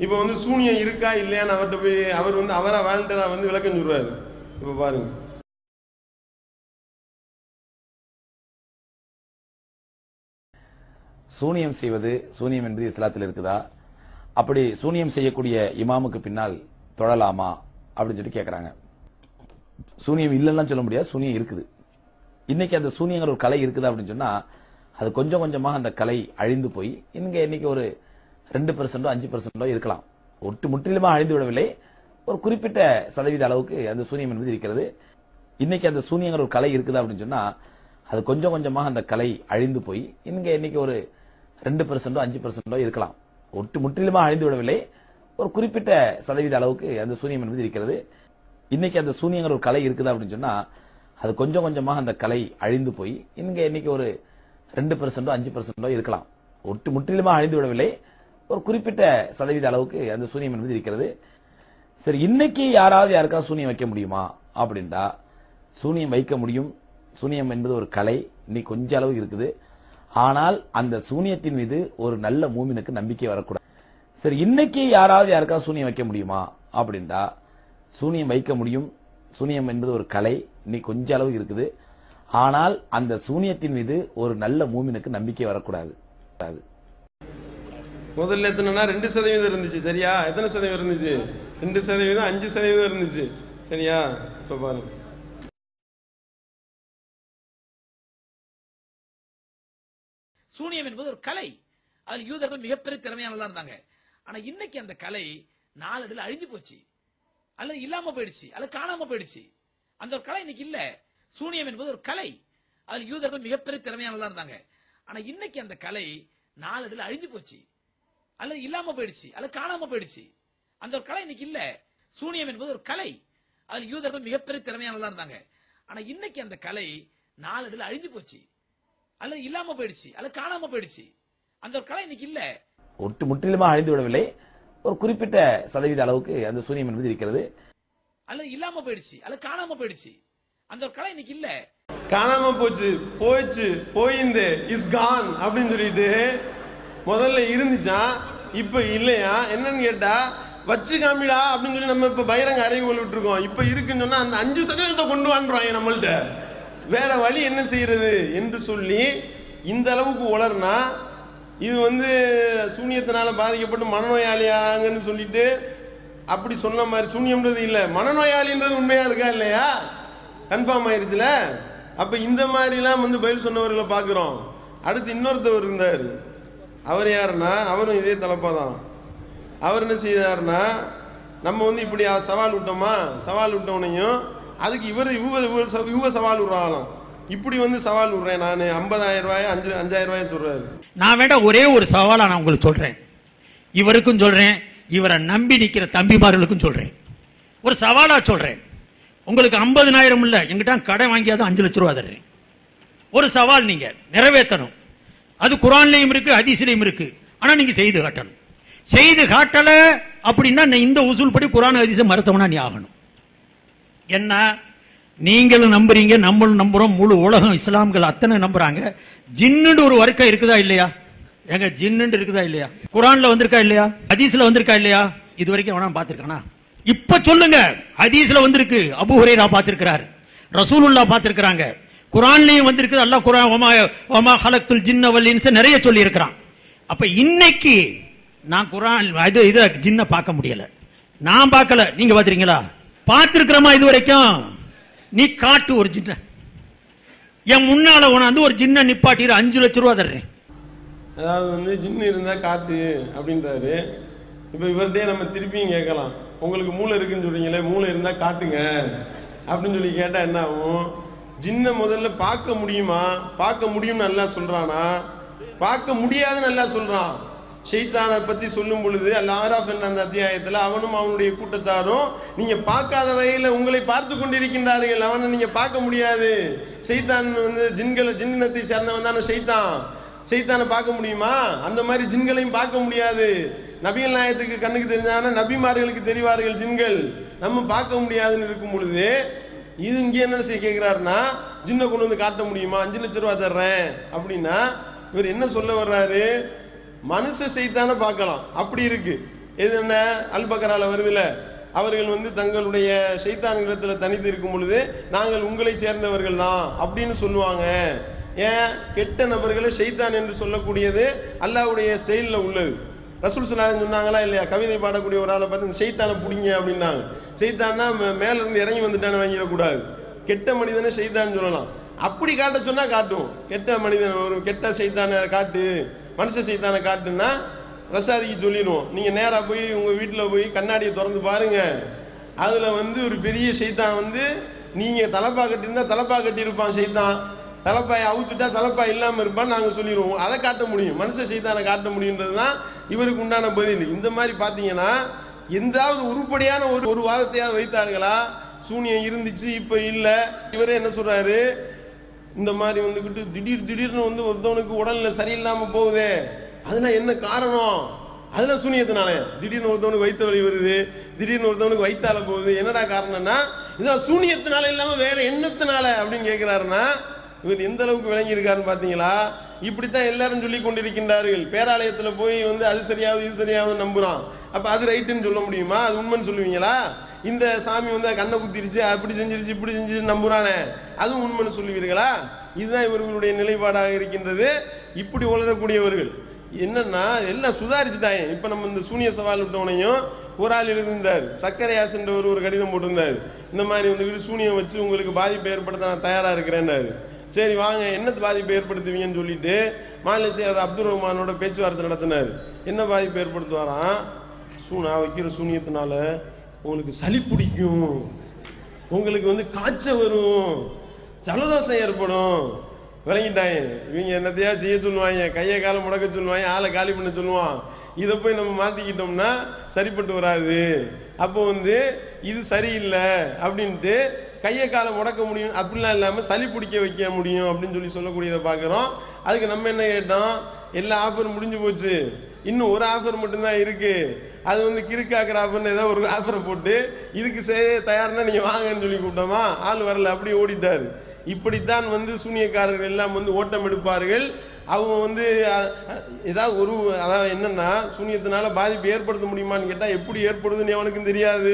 இப்ப சூனியம் இருக்கா இல்லையான்னு அவர்கிட்ட போய் அவர் அவரா வாழ்ந்தா விளக்கம் சொல்றாரு. இப்ப பாருங்க, சூனியம் செய்வது, சூனியம் என்பது இஸ்லாத்தில் இருக்குதா, அப்படி சூனியம் செய்யக்கூடிய இமாமுக்கு பின்னால் தொழலாமா அப்படின்னு சொல்லி கேட்கறாங்க. சூனியம் இல்லைன்னா சொல்ல முடியாது, சூனியம் இருக்குது. இன்னைக்கு அந்த சூனியங்கிற ஒரு கலை இருக்குதா அப்படின்னு சொன்னா, அது கொஞ்சம் கொஞ்சமாக அந்த கலை அழிந்து போய் இன்னைக்கு ஒரு 2% 5% இருக்கலாம். முற்றிலுமாக அழிந்து விடவில்லை, ஒரு குறிப்பிட்ட சதவீத அளவுக்கு அந்த சூனியம் என்பது இருக்கிறது. இன்னைக்கு அந்த சூனியங்கிற ஒரு கலை இருக்குதா அப்படின்னு சொன்னா, அது கொஞ்சம் கொஞ்சமாக அந்த கலை அழிந்து போய் இன்னைக்கு ஒரு 2% 5% இருக்கலாம். முற்றிலுமாக அழிந்து விடவில்லை, ஒரு குறிப்பிட்ட சதவீத அளவுக்கு அந்த சூனியம் என்பது இருக்கிறது. இன்னைக்கு அந்த சூனியங்கிற ஒரு கலை இருக்குதா அப்படின்னு சொன்னா, அது கொஞ்சம் கொஞ்சமாக அந்த கலை அழிந்து போய் இன்னைக்கு ஒரு 2% 5% இருக்கலாம். முற்றிலுமாக அழிந்து விடவில்லை, ஒரு குறிப்பிட்ட சதவீத அளவுக்கு அந்த சூனியம் என்பது இருக்கிறது. சரி, இன்னைக்கு யாராவது யாருக்காவது சூனியம் வைக்க முடியுமா அப்படின்டா, சூனியம் வைக்க முடியும். சூனியம் என்பது ஒரு கலை, இன்னைக்கு கொஞ்ச அளவு இருக்குது. ஆனால் அந்த சூனியத்தின் மீது ஒரு நல்ல மூமினுக்கு நம்பிக்கை வரக்கூடாது. சரி, இன்னைக்கு யாராவது யாருக்காவது சூனியம் வைக்க முடியுமா அப்படின்டா, சூனியம் வைக்க முடியும். சூனியம் என்பது ஒரு கலை, இன்னைக்கு கொஞ்ச அளவு இருக்குது. ஆனால் அந்த சூனியத்தின் மீது ஒரு நல்ல மூமினுக்கு நம்பிக்கை வரக்கூடாது. முதல்ல எத்தனைனா 2% இருந்துச்சு. சரியா, எத்தனை சதவீதம் இருந்துச்சு? 2%, 5% இருந்துச்சு. சரியா, இப்ப பாருங்க, சூனியம் என்பது ஒரு கலை, அதில் யூதர்கள் மிகப்பெரிய திறமையானதா இருந்தாங்க. ஆனா இன்னைக்கு அந்த கலை நாளடைவில் அழிஞ்சு போச்சு, அல்லது இல்லாம போயிடுச்சு, அல்லது காணாம போயிடுச்சு. அந்த ஒரு கலை இன்னைக்கு இல்ல. சூனியம் என்பது ஒரு கலை, அதில் யூதர்கள் மிகப்பெரிய திறமையானதா இருந்தாங்க. ஆனா இன்னைக்கு அந்த கலை நாளடைவில் அழிஞ்சு போச்சு, அல்லது இல்லாம போயிடுச்சு, அல்லது காணாம போயிடுச்சு. அந்த ஒரு கலை இன்னைக்கு இல்ல. சூனியம் என்பது ஒரு கலை, அதில் யூதர்கள் மிகப்பெரிய திறமையானதா இருந்தாங்க. ஆனா இன்னைக்கு அந்த கலை நாளடைவில் அழிஞ்சு போச்சு, அல்லது இல்லாம போயிடுச்சு, அல்லது காணாம போயிடுச்சு. அந்த ஒரு கலை இன்னைக்கு இல்ல. முற்றிலுமாக அழிந்து விடவில்லை, ஒரு குறிப்பிட்ட சதவீத அளவுக்கு அந்த சூனியம் என்பது இருக்கிறது. அல்லது இல்லாம போயிடுச்சு, அல்லது காணாம போயிடுச்சு. அந்த ஒரு கலை இன்னைக்கு இல்ல. காணாம போயிடுச்சு போயிந்து இஸ் கான் அப்படின்னு சொல்லிட்டு முதல்ல இருந்துச்சான், இப்ப இல்லையா. என்னன்னு கேட்டா வச்சு காமிடா அப்படின்னு சொல்லி நம்ம இப்ப பகிரங்க அறிவுகள் விட்டுருக்கோம். இப்ப இருக்குன்னு சொன்னா அந்த 5% கொண்டு வாங்குறாங்க நம்மள்ட்ட. வேற வழி என்ன செய்யறது என்று சொல்லி இந்த அளவுக்கு உளர்னா இது சூனியத்தினால பாதிக்கப்பட்டு மனநோயாளியாங்கன்னு சொல்லிட்டு அப்படி சொன்ன மாதிரி சூனியம்ன்றது இல்லை, மனநோயாளின்றது உண்மையா இருக்கா இல்லையா, கன்ஃபார்ம் ஆயிருச்சுல. அப்ப இந்த மாதிரிலாம் பதில் சொன்னவர்களை பார்க்கிறோம். அடுத்து இன்னொருத்தவர் இருந்தார். அவர் யாருன்னா அவரும் இதே தலைப்பா தான். அவர் என்ன செய்யறாருன்னா நம்ம இப்படி சவால் விட்டோமா, சவால் விட்டவனையும் அதுக்கு இவங்க சவால் விடுறாங்களாம். இப்படி சவால் விடுறேன் நான் 50,000 ரூபாய் 5,000 ரூபாய் சொல்றாரு. நான் வேண்டாம் ஒரே ஒரு சவாலா நான் உங்களுக்கு சொல்றேன், இவருக்கும் சொல்றேன், இவரை நம்பி நிக்கிற தம்பிமார்களுக்கும் சொல்றேன், ஒரு சவாலா சொல்றேன். உங்களுக்கு 50,000 இல்ல, எங்கிட்ட கடன் வாங்கியாதான் 5 லட்சம் ரூபாய் தர்றேன். ஒரு சவால் நீங்க நிறைவேற்றணும். அது குர்ஆன்லயும் இருக்கு, ஹதீஸ்லயும் இருக்கு. ஆனா நீங்க செய்து காட்டணும். செய்து காட்டல அப்படின்னா இந்த உசூல் படி குர்ஆன் ஹதீஸை மறுத்தவனா நீ ஆகணும். என்ன நீங்களும் நம்புறீங்க, நம்மளும் நம்புறோம், முழு உலகம் இஸ்லாம்கள் அத்தனை நம்புறாங்க. ஜின்னு ஒரு வர்க்கம் இருக்குதா இல்லையா? எங்க ஜின்னு இருக்குதா இல்லையா? குர்ஆன்ல வந்திருக்கா இல்லையா? ஹதீஸ்ல வந்திருக்கா இல்லையா? இது வரைக்கும் வேணா பாத்துருக்கானா? இப்ப சொல்லுங்க. ஹதீஸ்ல வந்திருக்கு, அபூ ஹுரைரா பார்த்திருக்கிறார், ரசூலுல்லாஹ் பார்த்திருக்காங்க, குர்ஆன்லயும் வந்திருக்கு. அல்லாஹ் குர்ஆன் வமா ஹலக்துல் ஜின்ன வல் இன்ஸ நிறைய சொல்லி இருக்கிறான். அப்ப இன்னைக்கு நான் குர்ஆன் இது ஜின்ன பார்க்க முடியல, நான் பார்க்கல, நீங்க பாத்துறீங்களா? பார்த்திருக்கிறோமா இது வரைக்கும்? நீ காட்டு ஒரு ஜின்ன, என் முன்னால உணர்ந்து ஒரு ஜின்ன நிப்பாட்டிரு, 5 லட்சம் ரூபாய் தர்றேன். அதாவது ஜின்னு இருந்தா காட்டு அப்படின்றாரு. இப்ப இவர்கிட்டயே நம்ம திருப்பியும் கேட்கலாம், உங்களுக்கு மூளை இருக்குன்னு சொல்றீங்களே, மூளை இருந்தா காட்டுங்க அப்படின்னு சொல்லி கேட்டா என்ன ஆகும்? ஜின்ன முதல்ல பார்க்க முடியுமா? பார்க்க முடியும் நல்லா சொல்றானா? பார்க்க முடியாதுன்னு நல்லா சொல்றான். ஷைத்தானை பத்தி சொல்லும் பொழுது அல்-ஆராஃப் என்ற அந்த அத்தியாயத்துல அவனும் அவனுடைய கூட்டத்தாரும் நீங்க பார்க்காத வகையில உங்களை பார்த்து கொண்டிருக்கின்றார்கள், அவனை நீங்க பார்க்க முடியாது. ஷைத்தான் ஜின்னத்தை சேர்ந்தவன் தானே ஷைத்தான். ஷைத்தானை பார்க்க முடியுமா? அந்த மாதிரி ஜின்களையும் பார்க்க முடியாது. நபிகள் நாயகத்துக்கு கண்ணுக்கு தெரிஞ்சான நபிமார்களுக்கு தெரிவார்கள் ஜின்கள், நம்ம பார்க்க முடியாதுன்னு இருக்கும் பொழுது இது இங்க என்ன செய்ய கேட்கிறாருன்னா, ஜின்னை கொண்டு காட்ட முடியுமா, 5 லட்சம் ரூபாய் தர்றேன் அப்படின்னா இவர் என்ன சொல்ல வர்றாரு? மனுஷ சைத்தான பார்க்கலாம், அப்படி இருக்கு. எது என்ன அல்-பக்ரால வருதுல, அவர்கள் தங்களுடைய சைத்தான்களத்துல தனித்து இருக்கும் பொழுது நாங்கள் உங்களை சேர்ந்தவர்கள் தான் அப்படின்னு சொல்லுவாங்க. ஏன்? கெட்ட நபர்களை ஷைத்தான் என்று சொல்லக்கூடியது அல்லாஹ்வுடைய ஸ்டைல்ல உள்ளது. ரசூல் ஸல்லல்லாஹு அலைஹி சொன்னாங்களா இல்லையா? கவிதை பாடக்கூடிய ஒரு ஆளை பார்த்து ஷைத்தானை பிடிங்க அப்படின்னாங்க. ஷைத்தான்னா மேல இருந்து இறங்கி வந்துட்டான்னு வாங்கிடக்கூடாது. கெட்ட மனிதனை ஷைத்தான் சொல்லலாம். அப்படி காட்ட சொன்னா காட்டும். கெட்ட மனிதன் ஒரு கெட்ட ஷைத்தானை காட்டு, மனுஷ ஷைத்தானை காட்டுன்னா ரசாதிக்கு சொல்லிடுவோம். நீங்க நேரா போய் உங்க வீட்டுல போய் கண்ணாடியை திறந்து பாருங்க, அதுல ஒரு பெரிய ஷைத்தான் நீங்க தலப்பா கட்டியிருந்தா தலப்பா கட்டி இருப்பான் ஷைத்தான், தலப்பாயை அவுத்துட்டா தலப்பா இல்லாம இருப்பான்னு நாங்க சொல்லிடுவோம். அதை காட்ட முடியும், மனுஷ ஷைத்தானை காட்ட முடியுன்றதுதான் இவருக்கு உண்டான பதில். இந்த மாதிரி பாத்தீங்கன்னா எந்தாவது உருப்படியான ஒரு வாதத்தையாவது வைத்தார்களா? சூனியம் இருந்துச்சு இப்ப இல்ல. இவரே என்ன சொல்றாரு? இந்த மாதிரி திடீர்னு ஒருத்தவனுக்கு உடல்ல சரியில்லாம போகுதே, அதெல்லாம் என்ன காரணம்? அதெல்லாம் சூனியத்தினால. திடீர்னு ஒருத்தவனுக்கு வயிற்று வலி வருது, திடீர்னு ஒருத்தவனுக்கு வயிற்றால போகுது, என்னடா காரணம்னா இதெல்லாம் சூனியத்தினால இல்லாம வேற என்னத்தினால அப்படின்னு கேட்கிறாருன்னா இவர் எந்த அளவுக்கு விளங்கி இருக்காருன்னு பாத்தீங்களா? இப்படித்தான் எல்லாரும் சொல்லி கொண்டிருக்கின்றார்கள். பேராலயத்துல போய் அது சரியாவது இது சரியாவது நம்புறான். அப்ப அது ரைட்டுன்னு சொல்ல முடியுமா? அது உண்மைன்னு சொல்லுவீங்களா? இந்த சாமி கண்ணை குத்திருச்சு, அப்படி செஞ்சிருச்சு இப்படி செஞ்சிருச்சு நம்புறானே, அதுவும் உண்மைன்னு சொல்லுவீர்களா? இதுதான் இவர்களுடைய நிலைப்பாடாக இருக்கின்றது. இப்படி உளரக்கூடியவர்கள் என்னன்னா எல்லாம் சுதாரிச்சுட்டாங்க. இப்ப நம்ம இந்த சூனிய சவால் விட்டவனையும் ஒரு ஆள் எழுதியிருந்தார், சக்கரையாஸ் என்ற ஒரு கடிதம் போட்டிருந்தார். இந்த மாதிரி சூனியம் வச்சு உங்களுக்கு பாதிப்பை ஏற்படுத்த நான் தயாரா இருக்கிறேன்னாரு. சரி வாங்க, என்ன பாதிப்பை ஏற்படுத்துவீங்கன்னு சொல்லிட்டு மாநில செயலர் அப்துல் ரஹ்மானோட பேச்சுவார்த்தை நடத்தினார். என்ன பாதிப்பை ஏற்படுத்துவாராம்? நான் வைக்கிற சூனியத்தினால உங்களுக்கு சளி பிடிக்கும், உங்களுக்கு காய்ச்ச வரும், ஜலதோஷம் ஏற்படும். விளங்கிட்டாங்க. இவங்க என்னத்தையா செய்ய சொல்லுவாங்க, கையை காலை முடக்க சொல்லுவாங்க, ஆளை காலி பண்ண சொல்லுவான். இதை போய் நம்ம மாட்டிக்கிட்டோம்னா சரிப்பட்டு வராது. அப்போ இது சரியில்லை அப்படின்ட்டு கையை காலை முடக்க முடியும், அப்படிலாம் இல்லாமல் சளி பிடிக்க வைக்க முடியும் அப்படின்னு சொல்லக்கூடியதை பார்க்குறோம். அதுக்கு நம்ம என்ன கேட்டோம்? எல்லா ஆஃபரும் முடிஞ்சு போச்சு, இன்னும் ஒரு ஆஃபர் மட்டும்தான் இருக்கு. அது கிறுக்காக்கிற ஆஃபர்னு ஏதோ ஒரு ஆஃபரை போட்டு இதுக்கு தயார்னா நீங்க வாங்கன்னு சொல்லி கூப்பிட்டோமா, ஆள் வரல, அப்படியே ஓடிட்டாரு. இப்படித்தான் வந்து சூனியக்காரர்கள் எல்லாம் வந்து ஓட்டம் எடுப்பார்கள். அவங்க வந்து ஏதாவது அதாவது என்னன்னா சூனியத்தினால பாதிப்பு ஏற்படுத்த முடியுமான்னு கேட்டால் எப்படி ஏற்படுதுன்னு அவனுக்கும் தெரியாது,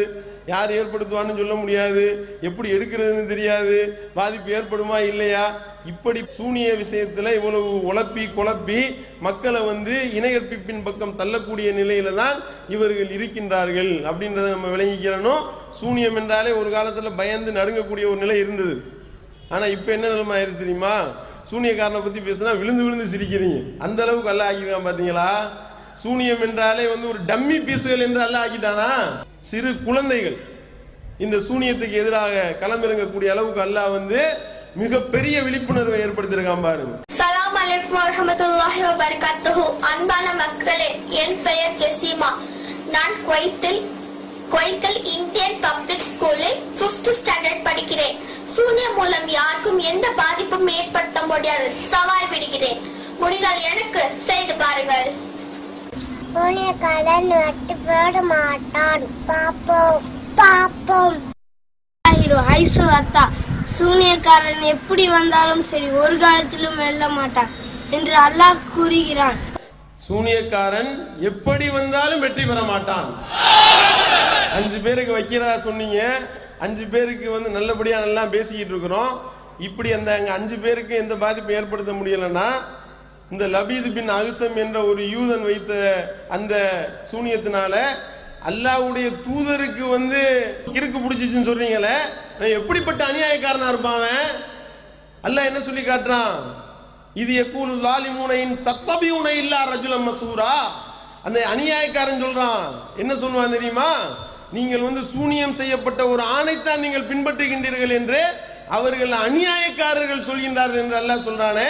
யார் ஏற்படுத்துவான்னு சொல்ல முடியாது, எப்படி எடுக்கிறதுன்னு தெரியாது, பாதிப்பு ஏற்படுமா இல்லையா. இப்படி சூனிய விஷயத்துல இவ்வளவு குழப்பி மக்களை வந்து இணையற்பிப்பின் பக்கம் தள்ளக்கூடிய நிலையில தான் இவர்கள் இருக்கின்றார்கள் அப்படின்றத நம்ம விளங்கிக்கிறணும். சூனியம் என்றாலே ஒரு காலத்துல பயந்து நடுங்கக்கூடிய ஒரு நிலை இருந்தது. ஆனா இப்ப என்ன நிலைமை ஆயிடுச்சு தெரியுமா? சூனியக்காரனை பத்தி பேசினா விழுந்து சிரிக்கிறீங்க, அந்த அளவுக்கு அல்ல ஆக்கிருக்கான் பாத்தீங்களா. சூனியம் என்றாலே வந்து ஒரு டம்மி பீஸுகள் என்று அல்ல ஆக்கிட்டானா. சிறு குழந்தைகள் இந்த சூனியத்துக்கு எதிராக களமிறங்கக்கூடிய அளவுக்கு அல்லாஹ் வந்து மிகப்பெரிய விழிப்புணர்வை ஏற்படுத்தியிருக்கான் பாருங்க. ஸலாம் அலைக்கும் வரஹ்மத்துல்லாஹி வபரகாத்துஹு. அன்பான மக்களே, என் பெயர் ஜெசிமா. நான் குவைத்தில் இந்தியன் பப்ளிக் ஸ்கூலில் 5th ஸ்டாண்டர்ட் படிக்கிறேன். சூனியம் மூலம் யாருக்கும் எந்த பாதிப்பும் ஏற்படுத்த முடியாது. சவால் விடுகிறேன், முடிந்தால் எனக்கு செய்து பாருங்கள். சூனியக்காரன் வெட்டி போட மாட்டான். பாப்போம். சூனியக்காரன் எப்படி வந்தாலும் சரி ஒரு காலத்திலும் வெல்ல மாட்டான் என்று அல்லாஹ் கூறுகிறான். சூனியக்காரன் எப்படி வந்தாலும் வெற்றி பெற மாட்டான். 5 பேருக்கு வைக்கிறதா சொன்னீங்க, 5 பேருக்கு வந்து நல்லபடியா நல்லா பேசிக்கிட்டு இருக்கிறோம். இப்படி அந்த 5 பேருக்கு எந்த பாதிப்பு ஏற்படுத்த முடியலன்னா இந்த லபீது பின் அகுசம் என்ற ஒரு யூதன் வைத்த அந்த சூனியத்தினால அல்லாஹ்வுடைய தூதருக்கு வந்து கிறுக்கு பிடிச்சிச்சுன்னு சொல்றீங்களே, எப்படிப்பட்ட அநியாயக்காரனா இருப்பான். அல்லாஹ் என்ன சொல்லி காட்டுறான்? இது யகூலு ஸாலிமூன தத்தபியூன இல்லா ரஜுலம் மஸூரா. அந்த அநியாயக்காரன் சொல்றான், என்ன சொல்லுவான் தெரியுமா? நீங்கள் வந்து சூனியம் செய்யப்பட்ட ஒரு ஆணைத்தான் நீங்கள் பின்பற்றுகின்றீர்கள் என்று அவர்கள் அநியாயக்காரர்கள் சொல்கின்றார்கள் என்று அல்லாஹ் சொல்றானே.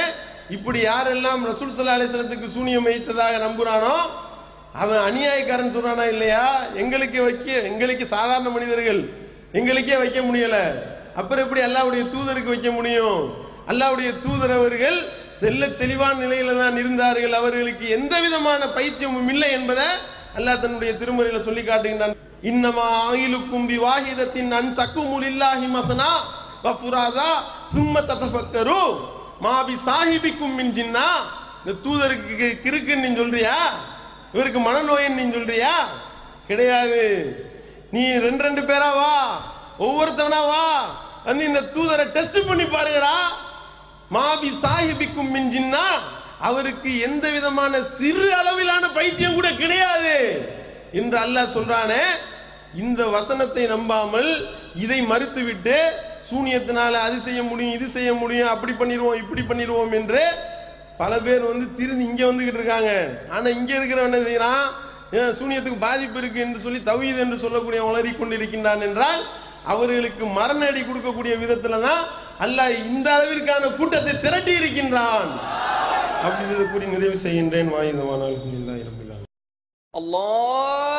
இப்படி யாரெல்லாம் ரசூல் ஸல்லல்லாஹு அலைஹி வஸல்லத்துக்கு சூனியம் வைத்ததாக நம்புறானோ அவன் அநியாயக்காரன் சொல்றானா இல்லையா? எங்களுக்கு சாதாரண மனிதர்கள் எங்களுக்கே வைக்க முடியல, அப்புறம் எப்படி அல்லாஹ்வுடைய தூதருக்கு வைக்க முடியும்? அல்லாஹ்வுடைய தூதர் அவர்கள் தெளிவான நிலையில தான் இருந்தார்கள். அவர்களுக்கு எந்த விதமான பைத்தியமும் இல்லை என்பதை அல்லாஹ் தன்னுடைய திருமறையில சொல்லி காட்டுகின்றான். இன்னமா ஆயிலுக்கும் பி வாஹிதத்தின் அன் தக்குமு லில்லாஹி மஸனா வ ஃபுராதா சும்ம ததஃபக்கரு மா பி சாஹிபிக்கும் மின் ஜின்னா. இந்த தூதருக்கு கிறுக்குன்னு நீ சொல்றியா? இவருக்கு மனநோயன்னு நீ சொல்றியா? கிடையாது. நீ 2 பேரா வா, ஒவ்வொருத்தவனா வா, வந்து இந்த தூதரை டெஸ்ட் பண்ணி பாருங்கடா. மாபி சாஹிபிக்கும் மின் ஜின்னா, அவருக்கு எந்த விதமான சிறு அளவிலான பைத்தியம் கூட கிடையாது என்று அல்லாஹ் சொல்றானே. இந்த வசனத்தை நம்பாமல் இதை மறுத்துவிட்டு சூனியத்தினால அது செய்ய முடியும், இது செய்ய முடியும், அப்படி பண்ணிடுவோம், இப்படி பண்ணிடுவோம் என்று பல பேர் வந்து திரும்பி இங்க வந்துகிட்டு இருக்காங்க. ஆனா இங்க இருக்கிறவன் என்ன செய்யறான்? சூனியத்துக்கு பாதிப்பு இருக்கு என்று சொல்லி தௌஹீத் என்று சொல்லக்கூடிய வளரி கொண்டிருக்கின்றான் என்றால் அவர்களுக்கு மரண அடி கொடுக்கக்கூடிய விதத்துல தான் அல்லாஹ் இந்த அளவிற்கான கூட்டத்தை திரட்டி இருக்கின்றான் அப்படின்றத கூறி நிறைவு செய்கின்றேன். வாயுதவானால் அல்ஹம்துலில்லாஹி ரப்பில் ஆலமீன். அல்லாஹ்